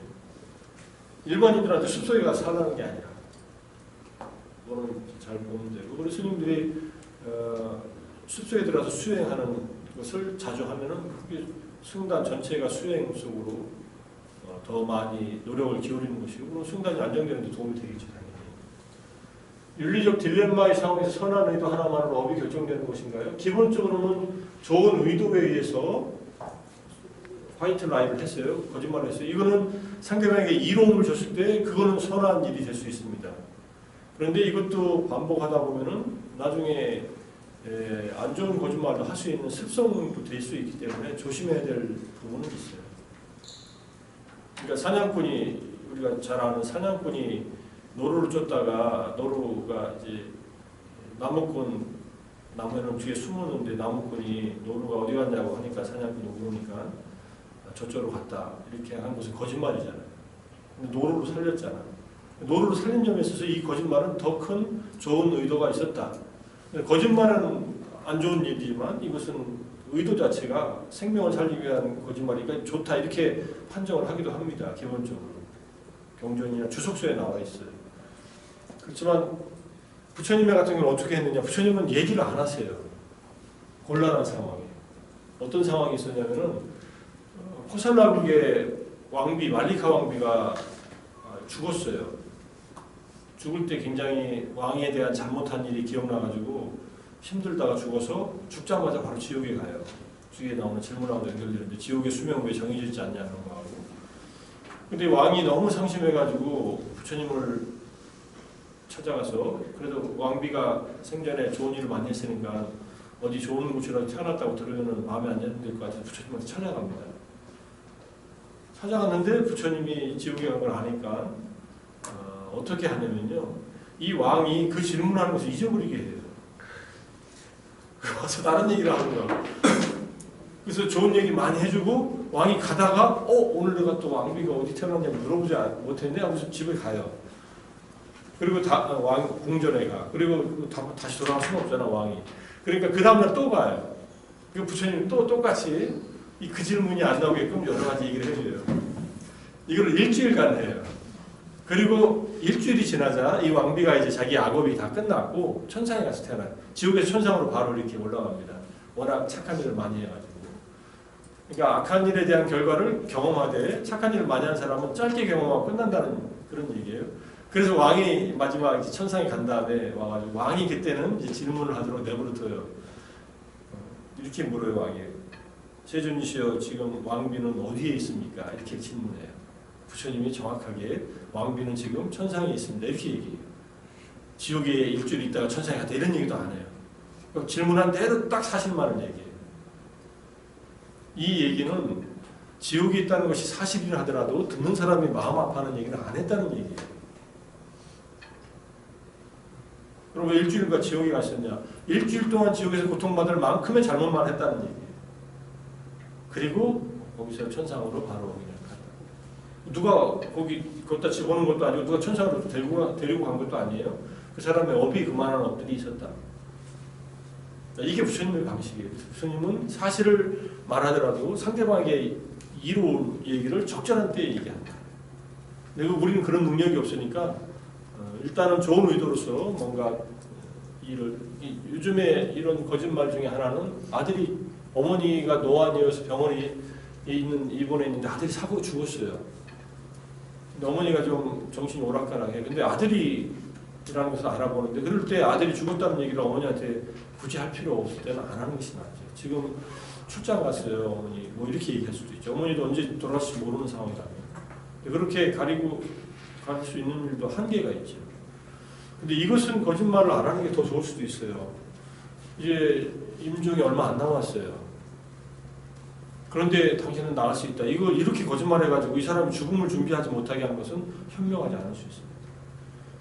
[SPEAKER 1] 일반인들한테 숲속에 가서 살라는 게 아니라 그거는 잘 보면 되고 우리 스님들이 숲속에 들어가서 수행하는 것을 자주 하면은 그게 승단 전체가 수행 속으로 더 많이 노력을 기울이는 것이고 그럼 승단이 안정되는 데 도움이 되겠죠. 당연히. 윤리적 딜레마의 상황에서 선한 의도 하나만으로 업이 결정되는 것인가요? 기본적으로는 좋은 의도에 의해서 화이트 라이를 했어요. 거짓말을 했어요. 이거는 상대방에게 이로움을 줬을 때 그거는 선한 일이 될 수 있습니다. 그런데 이것도 반복하다 보면은 나중에 안 좋은 거짓말도 할 수 있는 습성도 될 수 있기 때문에 조심해야 될 부분은 있어요. 그러니까 사냥꾼이 우리가 잘 아는 사냥꾼이 노루를 쫓다가 노루가 이제 나무에는 뒤에 숨었는데 나무꾼이 노루가 어디 갔냐고 하니까 사냥꾼이 물으니까 저쪽으로 갔다 이렇게 한 것은 거짓말이잖아요. 근데 노루를 살렸잖아. 노루를 살린 점에 있어서 이 거짓말은 더 큰 좋은 의도가 있었다. 거짓말은 안 좋은 일이지만 이것은 의도 자체가 생명을 살리기 위한 거짓말이니까 좋다 이렇게 판정을 하기도 합니다. 기본적으로 경전이나 주석서에 나와 있어요. 그렇지만 부처님 같은 경우는 어떻게 했느냐. 부처님은 얘기를 안 하세요. 곤란한 상황에. 어떤 상황이 있었냐면은 호살라국의 왕비 말리카 왕비가 죽었어요. 죽을 때 굉장히 왕에 대한 잘못한 일이 기억나가지고 힘들다가 죽어서 죽자마자 바로 지옥에 가요. 뒤에 나오는 질문하고 연결되는데 지옥의 수명 왜 정해져 있지 않냐 그런 거 하고. 근데 왕이 너무 상심해가지고 부처님을 찾아가서 그래도 왕비가 생전에 좋은 일을 많이 했으니까 어디 좋은 곳이라도 태어났다고 들으면 마음에 안 드는 것 같아서 부처님한테 찾아갑니다. 찾아갔는데 부처님이 지옥에 간 걸 아니까 어떻게 하냐면요. 이 왕이 그 질문하는 것을 잊어버리게 해요. 와서 다른 얘기를 하는 거야. 그래서 좋은 얘기 많이 해주고 왕이 가다가 오늘 내가 또 왕비가 어디 태어났냐고 물어보지 못했네 하고서 집에 가요. 그리고 왕 궁전에 가. 그리고 다시 돌아갈 수는 없잖아 왕이. 그러니까 그 다음날 또 가요. 그 부처님이 또 똑같이 그 질문이 안 나오게끔 여러 가지 얘기를 해줘요. 이걸 일주일간 해요. 그리고 일주일이 지나자 이 왕비가 이제 자기 악업이 다 끝났고 천상에 가서 태어나요. 지옥에서 천상으로 바로 이렇게 올라갑니다. 워낙 착한 일을 많이 해가지고. 그러니까 악한 일에 대한 결과를 경험하되 착한 일을 많이 하는 사람은 짧게 경험하고 끝난다는 그런 얘기예요. 그래서 왕이 마지막 이제 천상에 간 다음에 와가지고 왕이 그때는 이제 질문을 하도록 내버려둬요. 이렇게 물어요 왕이. 세존이시여 지금 왕비는 어디에 있습니까? 이렇게 질문해요. 부처님이 정확하게 왕비는 지금 천상에 있습니다. 이렇게 얘기해요. 지옥에 일주일 있다가 천상에 갔다 이런 얘기도 안 해요. 질문한 대로 딱 사실만을 얘기해요. 이 얘기는 지옥에 있다는 것이 사실이라 하더라도 듣는 사람이 마음 아파하는 얘기는 안 했다는 얘기예요. 그럼 왜 일주일간 지옥에 가셨냐? 일주일 동안 지옥에서 고통받을 만큼의 잘못만 했다는 얘기예요. 그리고 거기서 천상으로 바로 그냥 갔다. 누가 거기다 집어넣은 것도 아니고 누가 천상으로 데리고 간 것도 아니에요. 그 사람의 업이 그만한 업들이 있었다. 이게 부처님의 방식이에요. 부처님은 사실을 말하더라도 상대방에게 이로운 얘기를 적절한 때에 얘기한다. 근데 우리는 그런 능력이 없으니까 일단은 좋은 의도로서 뭔가 요즘에 이런 거짓말 중에 하나는 아들이 어머니가 노안이어서 병원에 입원해 있는데 아들이 사고로 죽었어요. 근데 어머니가 좀 정신이 오락가락해. 근데 아들이라는 것을 알아보는데 그럴 때 아들이 죽었다는 얘기를 어머니한테 굳이 할 필요 없을 때는 안 하는 것이 낫죠. 지금 출장 갔어요 어머니 뭐 이렇게 얘기할 수도 있죠. 어머니도 언제 돌아갈지 모르는 상황이라면. 그렇게 가리고 갈 수 있는 일도 한계가 있죠. 근데 이것은 거짓말을 안 하는 게 더 좋을 수도 있어요. 이제 임종이 얼마 안 남았어요. 그런데 당신은 나을 수 있다. 이거 이렇게 거짓말해가지고 이 사람이 죽음을 준비하지 못하게 하는 것은 현명하지 않을 수 있습니다.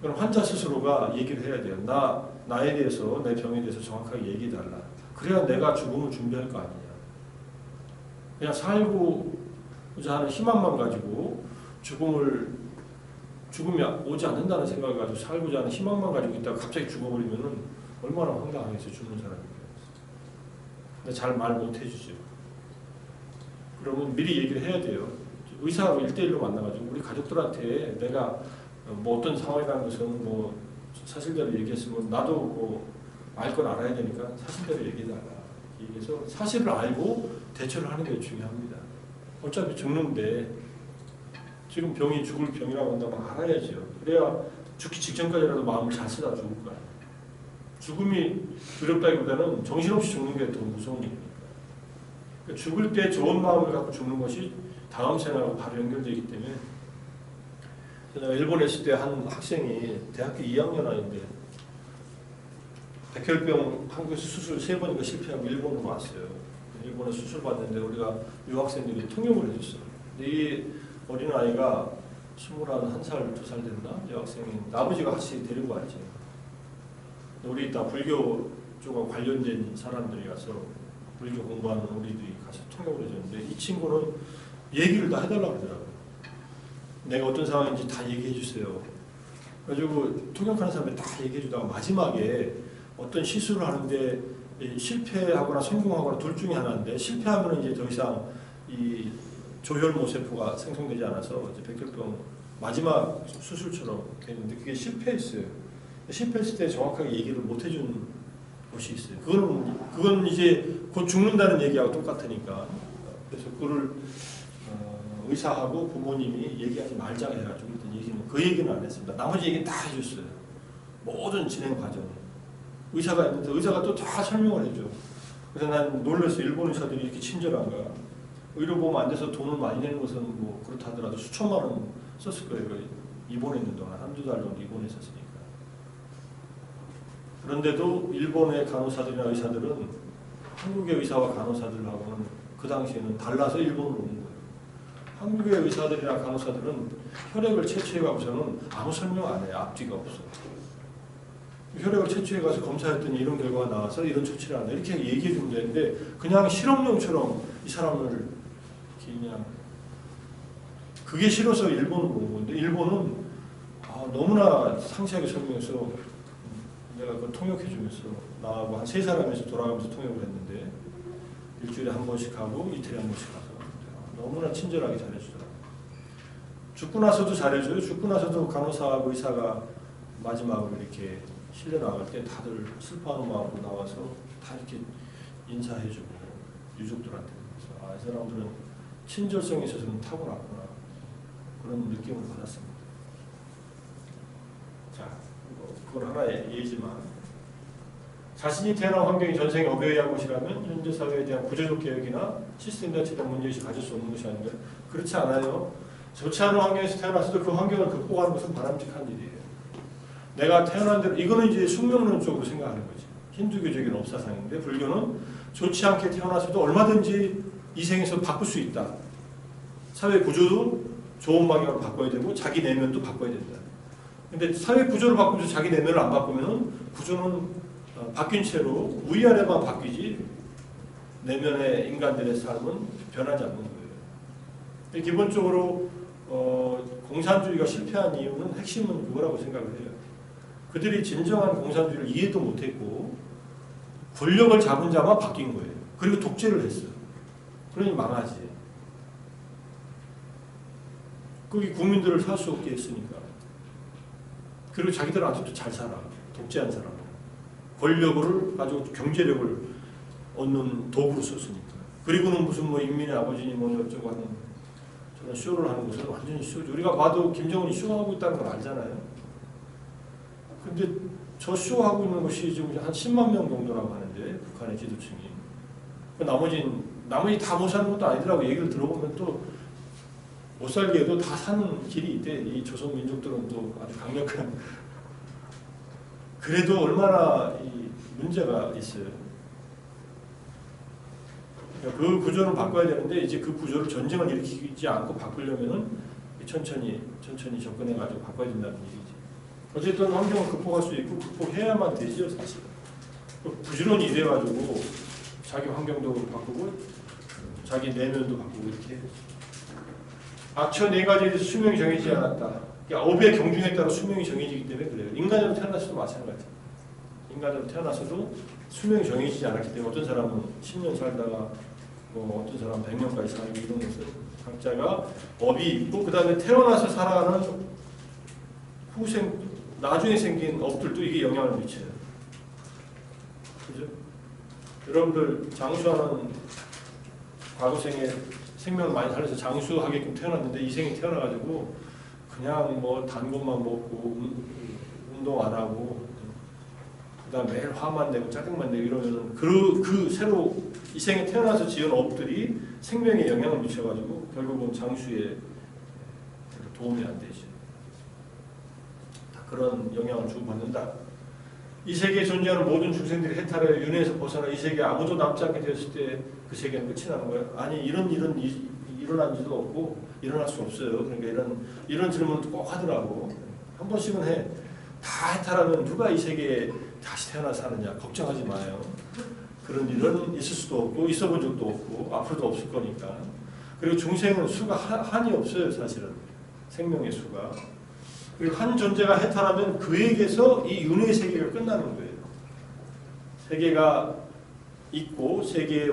[SPEAKER 1] 그럼 환자 스스로가 얘기를 해야 돼요. 나에 대해서 내 병에 대해서 정확하게 얘기해달라. 그래야 내가 죽음을 준비할 거 아니냐. 그냥 살고자 하는 희망만 가지고 죽음이 오지 않는다는 생각을 가지고 살고자 하는 희망만 가지고 있다가 갑자기 죽어버리면 얼마나 황당하겠어요. 죽는 사람이. 근데 잘 말 못 해주죠. 그러면 미리 얘기를 해야 돼요. 의사하고 1대1로 만나가지고 우리 가족들한테 내가 뭐 어떤 상황에 대한 것은 뭐 사실대로 얘기했으면 나도 뭐 알 건 알아야 되니까 사실대로 얘기해달라. 얘기해서 사실을 알고 대처를 하는 게 중요합니다. 어차피 죽는데 지금 병이 죽을 병이라고 한다면 알아야죠. 그래야 죽기 직전까지라도 마음을 잘 쓰다 죽을 거야. 죽음이 두렵다기보다는 정신없이 죽는 게 더 무서운 일이니까. 그러니까 죽을 때 좋은 마음을 갖고 죽는 것이 다음 생하고 바로 연결되기 때문에 제가 일본에 있을 때 한 학생이 대학교 2학년 아이인데 백혈병 한국에서 수술 3번인가 실패하고 일본으로 왔어요. 일본에 수술 받는데 우리가 유학생들이 통역을 해줬어요. 근데 이 어린아이가 21살, 2살 됐나? 여학생인 아버지가 같이 데리고 왔지. 우리 다 불교 쪽과 관련된 사람들이 가서 불교 공부하는 우리들이 가서 통역을 해줬는데 이 친구는 얘기를 다 해달라고 그러더라고요. 내가 어떤 상황인지 다 얘기해 주세요. 그래가지고 통역하는 사람이 다 얘기해 주다가 마지막에 어떤 시술을 하는데 실패하거나 성공하거나 둘 중에 하나인데 실패하면 이제 더 이상 이 조혈모세포가 생성되지 않아서 이제 백혈병 마지막 수술처럼 됐는데 그게 실패했어요. 실패했을 때 정확하게 얘기를 못 해준 곳이 있어요. 그건 이제 곧 죽는다는 얘기하고 똑같으니까. 그래서 그걸 의사하고 부모님이 얘기하지 말자 해가지고 그 얘기는 안 했습니다. 나머지 얘기는 다 해줬어요. 모든 진행 과정. 의사가 있는데 의사가 또 다 설명을 해줘. 그래서 난 놀랐어. 일본 의사들이 이렇게 친절한가. 의료보험 안 돼서 돈을 많이 내는 것은 뭐 그렇다 하더라도 수천만 원 썼을 거예요. 입원했는 동안 한두 달 정도 입원했었으니까. 그런데도 일본의 간호사들이나 의사들은 한국의 의사와 간호사들하고는 그 당시에는 달라서 일본으로 온 거예요. 한국의 의사들이나 간호사들은 혈액을 채취해가고서는 아무 설명 안 해요. 앞뒤가 없어. 혈액을 채취해가서 검사했더니 이런 결과가 나와서 이런 조치를 한다. 이렇게 얘기해주면 되는데 그냥 실험용처럼 이 사람을 이렇게 그냥 그게 싫어서 일본으로 온 건데 일본은 너무나 상세하게 설명해서 내가 그걸 통역해주면서 나하고 한 3사람에서 돌아가면서 통역을 했는데 일주일에 한 번씩 하고 이틀에 한 번씩 가서 너무나 친절하게 잘해주더라고요. 죽고 나서도 잘해줘요. 죽고 나서도 간호사하고 의사가 마지막으로 이렇게 실려 나갈 때 다들 슬퍼하는 마음으로 나와서 다 이렇게 인사해주고 유족들한테 그래서 이 사람들은 친절성에 있어서는 타고났구나 그런 느낌을 받았습니다. 자, 그건 하나의 예지만 자신이 태어난 환경이 전생에 업에 의한 것이라면 현재 사회에 대한 구조적 개혁이나 시스템 자체에 대한 문제의식을 가질 수 없는 것이 아닌가요? 그렇지 않아요. 좋지 않은 환경에서 태어났어도 그 환경을 극복하는 것은 바람직한 일이에요. 내가 태어난 대로 이거는 이제 숙명론적으로 생각하는 거지. 힌두교적인 업사상인데 불교는 좋지 않게 태어났어도 얼마든지 이 생에서 바꿀 수 있다. 사회 구조도 좋은 방향으로 바꿔야 되고 자기 내면도 바꿔야 된다. 근데 사회 구조를 바꾸면서 자기 내면을 안 바꾸면 구조는 바뀐 채로 위아래만 바뀌지 내면의 인간들의 삶은 변하지 않는 거예요. 기본적으로 공산주의가 실패한 이유는 핵심은 그거라고 생각을 해요. 그들이 진정한 공산주의를 이해도 못했고 권력을 잡은 자만 바뀐 거예요. 그리고 독재를 했어요. 그러니 망하지. 거기 국민들을 살 수 없게 했으니까. 그리고 자기들은 아직도 잘 살아. 독재한 사람. 권력을 가지고 경제력을 얻는 도구로 썼으니까. 그리고는 무슨 뭐 인민의 아버지니 뭐 어쩌고 하는 저런 쇼를 하는 것은 완전히 쇼죠. 우리가 봐도 김정은이 쇼하고 있다는 걸 알잖아요. 근데 저 쇼하고 있는 것이 지금 한 10만 명 정도라고 하는데 북한의 지도층이. 나머지 다 못 사는 것도 아니더라고. 얘기를 들어보면 또 못 살게 해도 다 사는 길이 있대. 이 조선 민족들은 또 아주 강력한. 그래도 얼마나 이 문제가 있어요. 그러니까 그 구조를 바꿔야 되는데 이제 그 구조를 전쟁을 일으키지 않고 바꾸려면은 천천히 접근해가지고 바꿔야 된다는 얘기지. 어쨌든 환경을 극복할 수 있고 극복해야만 되지요, 사실. 부지런히 일해가지고 자기 환경도 바꾸고 자기 내면도 바꾸고 이렇게. 악처 4가지에서 수명이 정해지지 않았다. 그러니까 업의 경중에 따라 수명이 정해지기 때문에 그래요. 인간으로 태어났어도 마찬가지예요. 인간으로 태어났어도 수명이 정해지지 않았기 때문에 어떤 사람은 10년 살다가 뭐 어떤 사람은 100년까지 살고 이런 것을 각자가 업이 있고 그 다음에 태어나서 살아가는 나중에 생긴 업들도 이게 영향을 미쳐요. 그죠? 여러분들 장수하는 과거생에 생명을 많이 살려서 장수하게끔 태어났는데 이 생에 태어나가지고 그냥 뭐 단 것만 먹고 운동 안 하고 그다음 매일 화만 내고 짜증만 내고 이러면은 그 새로 이 생에 태어나서 지은 업들이 생명에 영향을 미쳐가지고 결국은 장수에 도움이 안 되죠. 다 그런 영향을 주고받는다. 이 세계에 존재하는 모든 중생들이 해탈하여 윤회에서 벗어나 이 세계에 아무도 남지 않게 되었을 때 그 세계는 끝이 나는 거예요. 아니 이런 일은 일어난 지도 없고 일어날 수 없어요. 그러니까 이런 질문도 꼭 하더라고. 한 번씩은 해. 다 해탈하면 누가 이 세계에 다시 태어나서 사느냐 걱정하지 마요. 그런 일은 있을 수도 없고 있어 본 적도 없고 앞으로도 없을 거니까. 그리고 중생은 수가 한이 없어요. 사실은 생명의 수가. 그리고 한 존재가 해탈하면 그에게서 이 윤회의 세계가 끝나는 거예요. 세계가 있고 세계의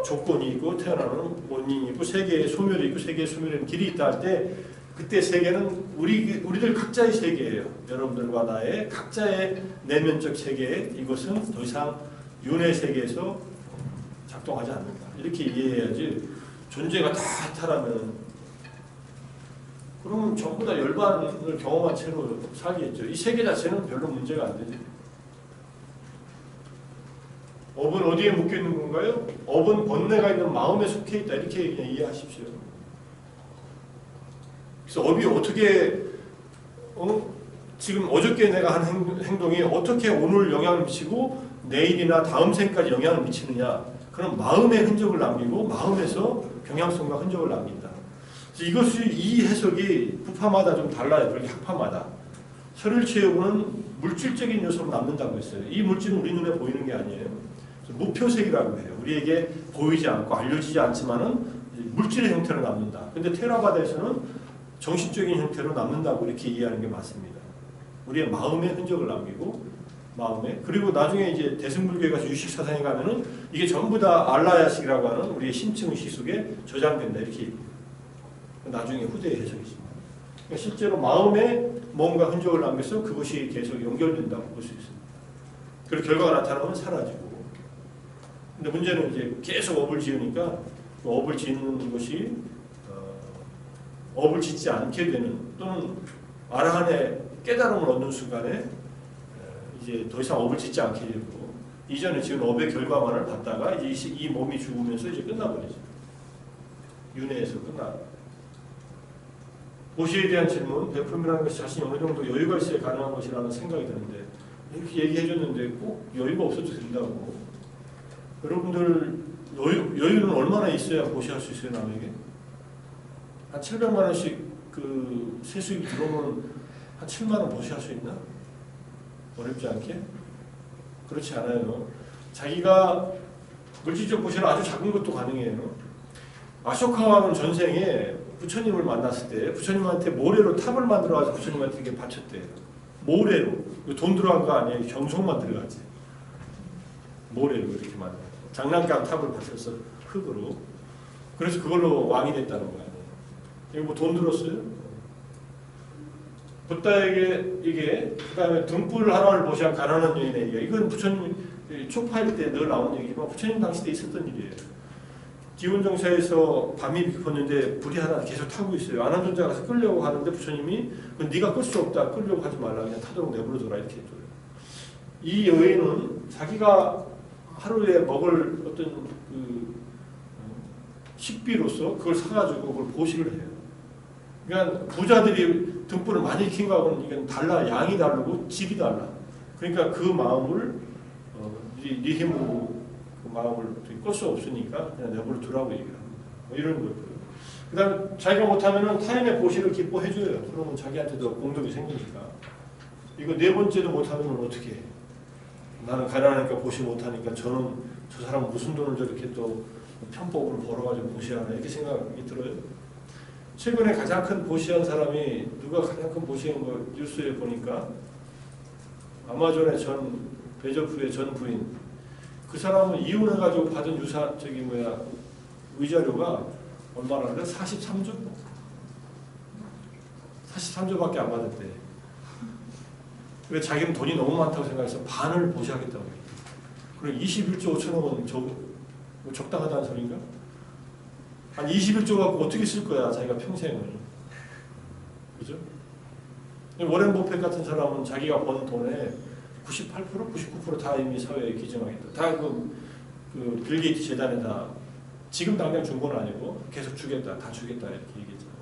[SPEAKER 1] 조건이 있고 태어나는 원인이 있고 세계의 소멸이 있고 세계의 소멸에는 길이 있다 할 때 그때 세계는 우리들 각자의 세계예요. 여러분들과 나의 각자의 내면적 세계 이것은 더 이상 윤회 세계에서 작동하지 않는다. 이렇게 이해해야지 존재가 다 해탈하면 그러면 전부 다 열반을 경험한 채로 살겠죠. 이 세계 자체는 별로 문제가 안 되죠. 업은 어디에 묶여 있는 건가요? 업은 번뇌가 있는 마음에 속해 있다. 이렇게 그냥 이해하십시오. 그래서 업이 어떻게 지금 어저께 내가 한 행동이 어떻게 오늘 영향을 미치고 내일이나 다음 생까지 영향을 미치느냐. 그런 마음의 흔적을 남기고 마음에서 경향성과 흔적을 남긴다. 그래서 이 해석이 부파마다 좀 달라요. 그렇게 학파마다. 설일체여부는 물질적인 요소로 남는다고 했어요. 이 물질은 우리 눈에 보이는 게 아니에요. 무표색이라고 해요. 우리에게 보이지 않고 알려지지 않지만은 물질의 형태로 남는다. 근데 테라바다에서는 정신적인 형태로 남는다고 이렇게 이해하는 게 맞습니다. 우리의 마음의 흔적을 남기고 마음에 그리고 나중에 이제 대승불교에 가서 유식 사상에 가면은 이게 전부 다 알라야식이라고 하는 우리의 심층의식 속에 저장된다 이렇게 나중에 후대의 해석이죠. 그러니까 실제로 마음에 뭔가 흔적을 남겨서 그것이 계속 연결된다고 볼 수 있습니다. 그리고 결과가 나타나면 사라지고. 근데 문제는 이제 계속 업을 지으니까 그 업을 짓는 것이 업을 짓지 않게 되는 또는 아라한의 깨달음을 얻는 순간에 이제 더 이상 업을 짓지 않게 되고 이전에 지은 업의 결과만을 받다가 이제 이 몸이 죽으면서 이제 끝나버리죠. 윤회에서 끝나. 보시에 대한 질문, 베풀이라는 것이 자신이 어느 정도 여유가 있어야 가능한 것이라는 생각이 드는데 이렇게 얘기해줬는데 꼭 여유가 없어도 된다고. 여러분들 여유는 얼마나 있어야 보시할 수 있어요 남에게? 한 700만 원씩 그 세수입이 들어오면 한 7만 원 보시할 수 있나? 어렵지 않게? 그렇지 않아요. 자기가 물질적 보시는 아주 작은 것도 가능해요. 아쇼카 왕은 전생에 부처님을 만났을 때 부처님한테 모래로 탑을 만들어가지고 부처님한테 이게 바쳤대요. 모래로. 돈 들어간 거 아니에요. 경송만 들어가지. 모래로 이렇게 만들어. 장난감 탑을 바쳤어. 흙으로. 그래서 그걸로 왕이 됐다는 거 아니에요. 이거 뭐 돈 들었어요? 부다에게 이게 그다음에 등불 하나를 보시한 가난한 여인에게 이건 부처님 초파일 때 늘 나온 얘기지만 부처님 당시 때 있었던 일이에요. 기운정사에서 밤이 깊었는데 불이 하나 계속 타고 있어요. 아난존자 가서 끌려고 하는데 부처님이 네가 끌 수 없다. 끌려고 하지 말라. 그냥 타도록 내버려둬라 이렇게 해줘요. 이 여인은 자기가 하루에 먹을 어떤 그 식비로서 그걸 사가지고 그걸 보식을 해요. 그러니까 부자들이 등불을 많이 킨 거하고는 이건 달라. 양이 다르고 질이 달라. 그러니까 그 마음을 네 힘으로 그 마음을 끌 수 없으니까 그냥 내버려 두라고 얘기를 합니다. 뭐 이런 거고요. 그 다음에 자기가 못하면은 타인의 보시를 기뻐해줘요. 그러면 자기한테도 공덕이 생기니까. 이거 네 번째도 못하면 어떻게 해? 나는 가난하니까 보시 못하니까 저는 저 사람은 무슨 돈을 저렇게 또 편법으로 벌어가지고 보시하나 이렇게 생각이 들어요. 최근에 가장 큰 보시한 사람이 누가 가장 큰 보시한 거 뉴스에 보니까 아마존의 전 베조프의 전 부인 그 사람은 이혼해가지고 받은 유산 위자료가 얼마나 43조? 43조밖에 안 받았대. 그래서 자기는 돈이 너무 많다고 생각해서 반을 보시하겠다고 해요. 그리고 21조 5천억은 적당하다는 소린가? 한 21조 갖고 어떻게 쓸 거야 자기가 평생을. 그죠? 워렌 버핏 같은 사람은 자기가 번 돈의 98%? 99% 다 이미 사회에 기증하겠다. 다 그 빌 게이트 재단에다 지금 당장 준 건 아니고 계속 주겠다. 다 주겠다 이렇게 얘기했잖아요.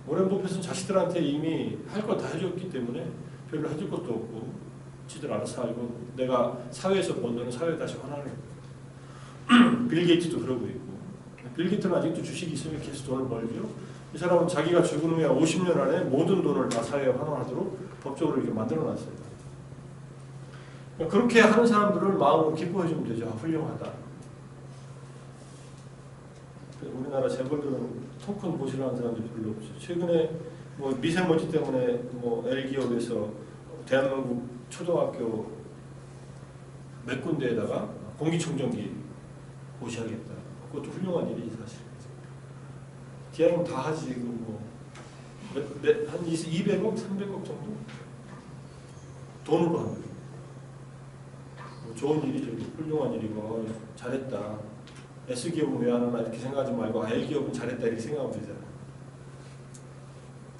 [SPEAKER 1] 워렌 버핏은 자식들한테 이미 할 거 다 해줬기 때문에 별로 해줄 것도 없고 지들 알아서 알고 내가 사회에서 번 돈은 사회에 다시 환원을 해요. 빌 게이트도 그러고 있고 빌 게이트는 아직도 주식이 있으면 계속 돈을 벌죠. 이 사람은 자기가 죽은 후에 50년 안에 모든 돈을 다 사회에 환원하도록 법적으로 이렇게 만들어놨어요. 그렇게 하는 사람들을 마음으로 기뻐해주면 되죠. 훌륭하다. 우리나라 재벌들은 토큰 보시라는 사람들이 별로 없죠. 최근에 뭐 미세먼지 때문에 뭐 L기업에서 대한민국 초등학교 몇 군데에다가 공기청정기 보시하겠다. 그것도 훌륭한 일이지 사실. 기왕이면 다 하지 지금 한 200억, 300억 정도 돈으로 하는 거예요. 좋은 일이죠. 훌륭한 일이고 잘했다. S기업은 왜 안 하나 이렇게 생각하지 말고 L기업은 잘했다 이렇게 생각하면 되잖아요.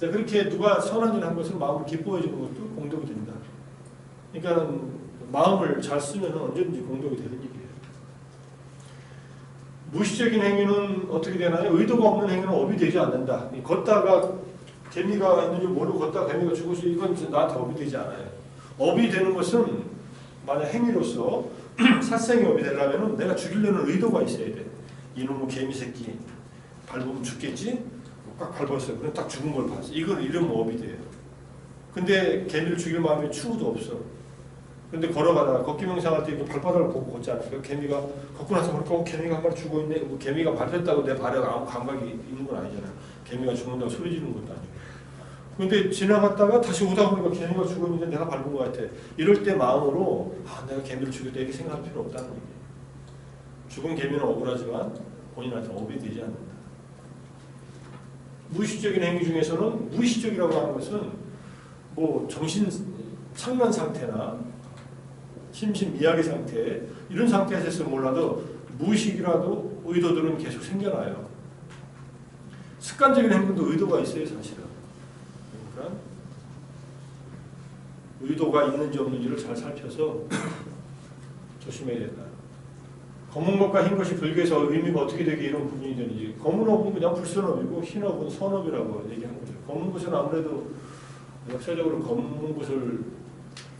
[SPEAKER 1] 그렇게 누가 선한 일 한 것을 마음을 기뻐해 주는 것도 공덕이 된다. 그러니까 마음을 잘 쓰면 언제든지 공덕이 되는 일이에요. 무의식적인 행위는 어떻게 되나요? 의도가 없는 행위는 업이 되지 않는다. 걷다가 개미가 있는지 모르고 걷다가 개미가 죽어서 이건 나한테 업이 되지 않아요. 업이 되는 것은 만약 행위로서殺생이 업이 되려면 내가 죽이려는 의도가 있어야 돼. 이놈의 개미 새끼 밟으면 죽겠지? 꽉 밟았어요. 그럼 딱 죽은 걸 봤어. 이걸 이러면 업이 돼요. 근데 개미를 죽일 마음이 추구도 없어. 근데 걸어가다가 걷기 명상할 때 발바닥을 보고 걷지 않을까? 개미가 걷고 나서 보니까 개미가 한 마리 죽어있네. 뭐 개미가 밟혔다고 내 발에 아무 감각이 있는 건 아니잖아요. 개미가 죽는다고 소리 지르는 것도 아니고. 근데 지나갔다가 다시 오다 보니까 개미가 죽었는데 내가 밟은 것 같아. 이럴 때 마음으로 내가 개미를 죽였다 이렇게 생각할 필요 없다는 얘기예요. 죽은 개미는 억울하지만 본인한테 업이 되지 않는다. 무의식적인 행위 중에서는 무의식적이라고 하는 것은 뭐 정신 착면 상태나 심신 미약의 상태 이런 상태에서 몰라도 무의식이라도 의도들은 계속 생겨나요. 습관적인 행동도 의도가 있어요, 사실은. 그러니까 의도가 있는지 없는지를 잘 살펴서 조심해야 된다. 검은 것과 흰 것이 불교에서 의미가 어떻게 되게 이런 부분이 되는지. 검은 업은 그냥 불선업이고 흰 업은 선업이라고 얘기하는 거죠. 검은 것은 아무래도 역사적으로 검은 것을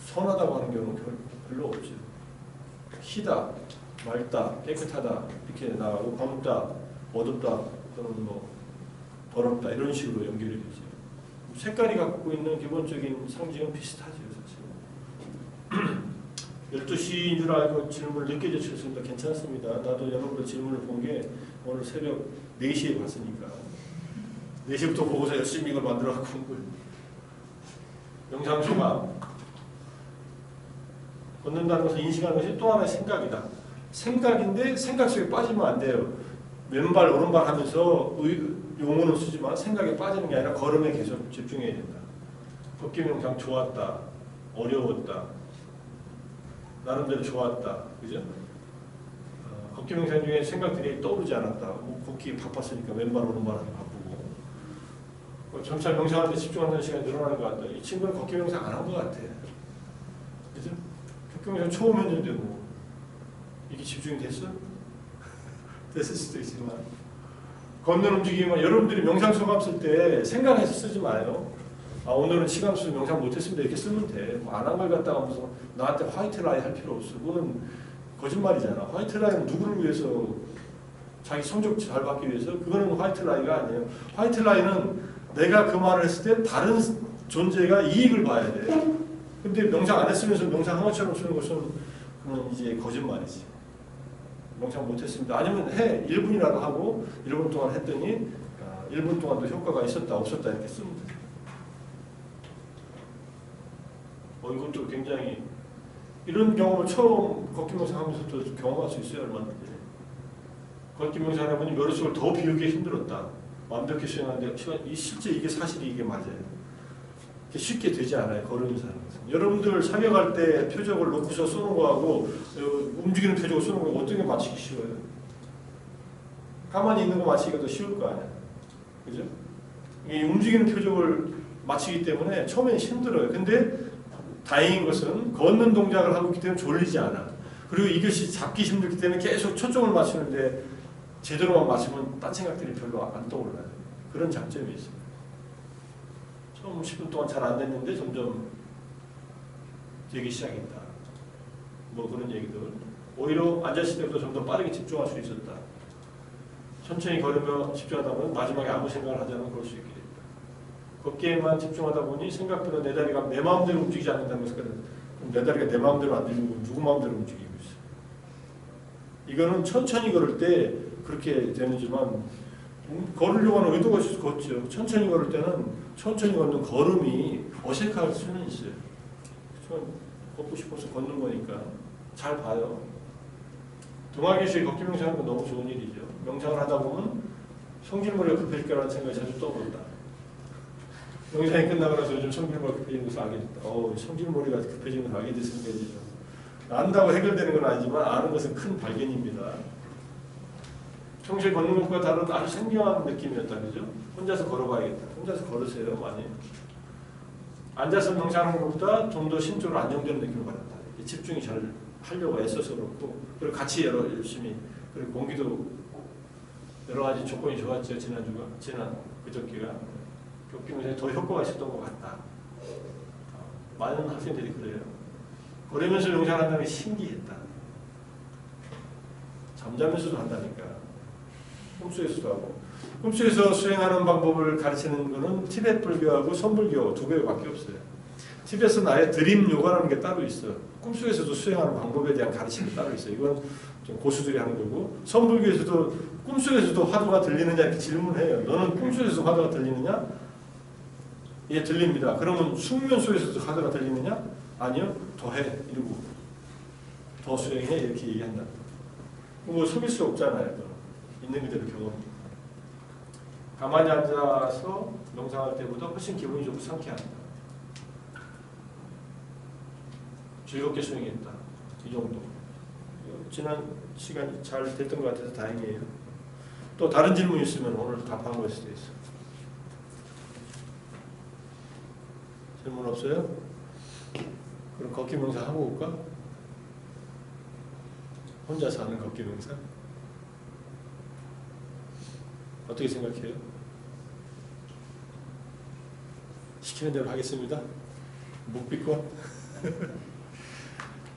[SPEAKER 1] 선하다고 하는 경우는 별로 없죠. 희다, 맑다, 깨끗하다 이렇게 나가고 검다, 어둡다 또는 뭐 더럽다 이런 식으로 연결이 되죠. 색깔이 갖고 있는 기본적인 상징은 비슷하죠. 사실. 12시인 줄 알고 질문을 늦게 제출했습니다. 괜찮습니다. 나도 여러분들 질문을 본 게 오늘 새벽 4시에 봤으니까 4시부터 보고서 열심히 이걸 만들어갖고 온 거예요. 명상소감 걷는다는 것은 인식하는 것이 또 하나의 생각이다. 생각인데 생각 속에 빠지면 안 돼요. 왼발 오른발 하면서 용어는 쓰지만 생각에 빠지는 게 아니라 걸음에 계속 집중해야 된다. 걷기 명상 좋았다. 어려웠다. 나름대로 좋았다. 그죠? 걷기 명상 중에 생각들이 떠오르지 않았다. 뭐 걷기 바빴으니까 왼발 오른발 하기 바쁘고 점차 명상하는데 집중하는 시간이 늘어나는 것 같다. 이 친구는 걷기 명상 안 한 것 같아. 그죠? 걷기 명상 처음 했는데 뭐 이게 집중이 됐어? 됐을 수도 있지만 걷는 움직임은 여러분들이 명상 소감 쓸 때 생각해서 쓰지 마요. 오늘은 시간 없어서 명상 못했습니다 이렇게 쓰면 돼. 뭐 안 한 걸 갖다가 무슨 나한테 화이트 라인 할 필요 없어. 그거는 거짓말이잖아. 화이트 라인은 누구를 위해서 자기 성적 잘 받기 위해서 그거는 화이트 라인이 아니에요. 화이트 라인은 내가 그 말을 했을 때 다른 존재가 이익을 봐야 돼. 근데 명상 안 했으면서 명상 하나처럼 쓰는 것은 그건 이제 거짓말이지. 명상 못했습니다. 아니면 1분이라도 하고 1분 동안 했더니 1분 동안도 효과가 있었다 없었다 이렇게 쓰면 돼. 이것도 굉장히 이런 경험을 처음 걷기 명상하면서 또 경험할 수 있어요. 얼마든지. 걷기 명상을 해보니 머릿속을 더 비우기 힘들었다. 완벽히 수행하는데 실제 이게 사실이 이게 맞아요. 이게 쉽게 되지 않아요. 걸으면서 하는 것은. 여러분들 사격할 때 표적을 놓고서 쏘는 거하고 움직이는 표적을 쏘는 거 어떤 게 맞추기 쉬워요? 가만히 있는 거 맞추기가 더 쉬울 거 아니에요. 그죠? 이 움직이는 표적을 맞추기 때문에 처음에는 힘들어요. 근데 다행인 것은 걷는 동작을 하고 있기 때문에 졸리지 않아. 그리고 이것이 잡기 힘들기 때문에 계속 초점을 맞추는데 제대로만 맞추면 딴 생각들이 별로 안 떠올라요. 그런 장점이 있어요. 처음 10분 동안 잘 안 됐는데 점점 되기 시작했다. 뭐 그런 얘기들. 오히려 앉았을 때보다 좀 더 빠르게 집중할 수 있었다. 천천히 걸으며 집중하다 보면 마지막에 아무 생각을 하지 않으면 그럴 수 있게 됐다. 걷기에만 집중하다 보니 생각보다 내 다리가 내 마음대로 움직이지 않는다는 것은 그럼 내 다리가 내 마음대로 안 들리고 누구 마음대로 움직이고 있어. 이거는 천천히 걸을 때 그렇게 되는지만 걸으려고 하는 의도가 있어서 걷죠. 천천히 걸을 때는 천천히 걷는 걸음이 어색할 수는 있어요. 그렇지만 걷고 싶어서 걷는 거니까 잘 봐요. 동학의수의 걷기 명상하는 건 너무 좋은 일이죠. 명상을 하다 보면 성질머리가 급해질 거라는 생각이 자주 떠오른다. 명상이 끝나고 나서 요즘 성질머리가 급해지는 것을 알게 됐다. 성질머리가 급해지는 걸 알게 됐으니까 이제 안다고 해결되는 건 아니지만 아는 것은 큰 발견입니다. 평소에 걷는 것과 다른 아주 생경한 느낌이었다. 그죠? 혼자서 걸어봐야겠다. 혼자서 걸으세요. 많이. 앉아서 명상하는 것보다 좀 더 심적으로 안정되는 느낌을 받았다. 집중이 잘 하려고 애써서 그렇고 그리고 같이 열심히 그리고 공기도 여러 가지 조건이 좋았죠. 지난 그저께가 걷기 명상이 더 효과가 있었던 것 같다. 많은 학생들이 그래요. 걸으면서 명상을 한다는 게 신기했다. 잠자면서도 한다니까. 꿈속에서도 하고. 꿈속에서 수행하는 방법을 가르치는 것은 티베트 불교하고 선불교 두 개밖에 없어요. 티베트는 아예 드림 요가라는 게 따로 있어요. 꿈속에서도 수행하는 방법에 대한 가르침이 따로 있어요. 이건 좀 고수들이 하는 거고, 선불교에서도 꿈속에서도 화두가 들리느냐 이렇게 질문해요. 너는 꿈속에서 화두가 들리느냐? 예, 들립니다. 그러면 숙면 속에서도 화두가 들리느냐? 아니요. 더해. 이러고 더 수행해. 이렇게 얘기한다. 뭐 속일 수 없잖아요. 있는 그대로 경험. 가만히 앉아서 명상할 때보다 훨씬 기분이 좋고 상쾌하다. 즐겁게 수행했다. 이 정도. 지난 시간이 잘 됐던 것 같아서 다행이에요. 또 다른 질문 있으면 오늘 답한 걸 수도 있어. 질문 없어요? 그럼 걷기 명상 하고 올까? 혼자서 하는 걷기 명상? 어떻게 생각해요? 시키는 대로 하겠습니다. 묵비권.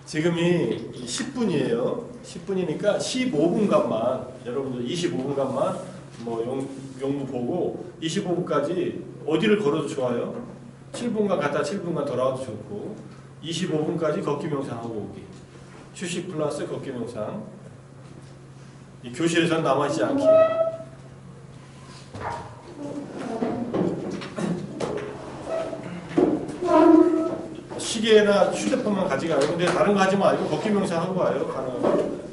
[SPEAKER 1] 지금이 10분이에요. 10분이니까 15분간만 여러분들 25분간만 뭐 용무 보고 25분까지 어디를 걸어도 좋아요. 7분간 갔다 7분간 돌아와도 좋고 25분까지 걷기 명상하고 오기. 휴식 플러스 걷기 명상. 이 교실에서는 남아있지 않기. 시계나 휴대폰만 가져가요. 근데 다른 거 하지 말고 걷기 명상하고 와요. 가능하면.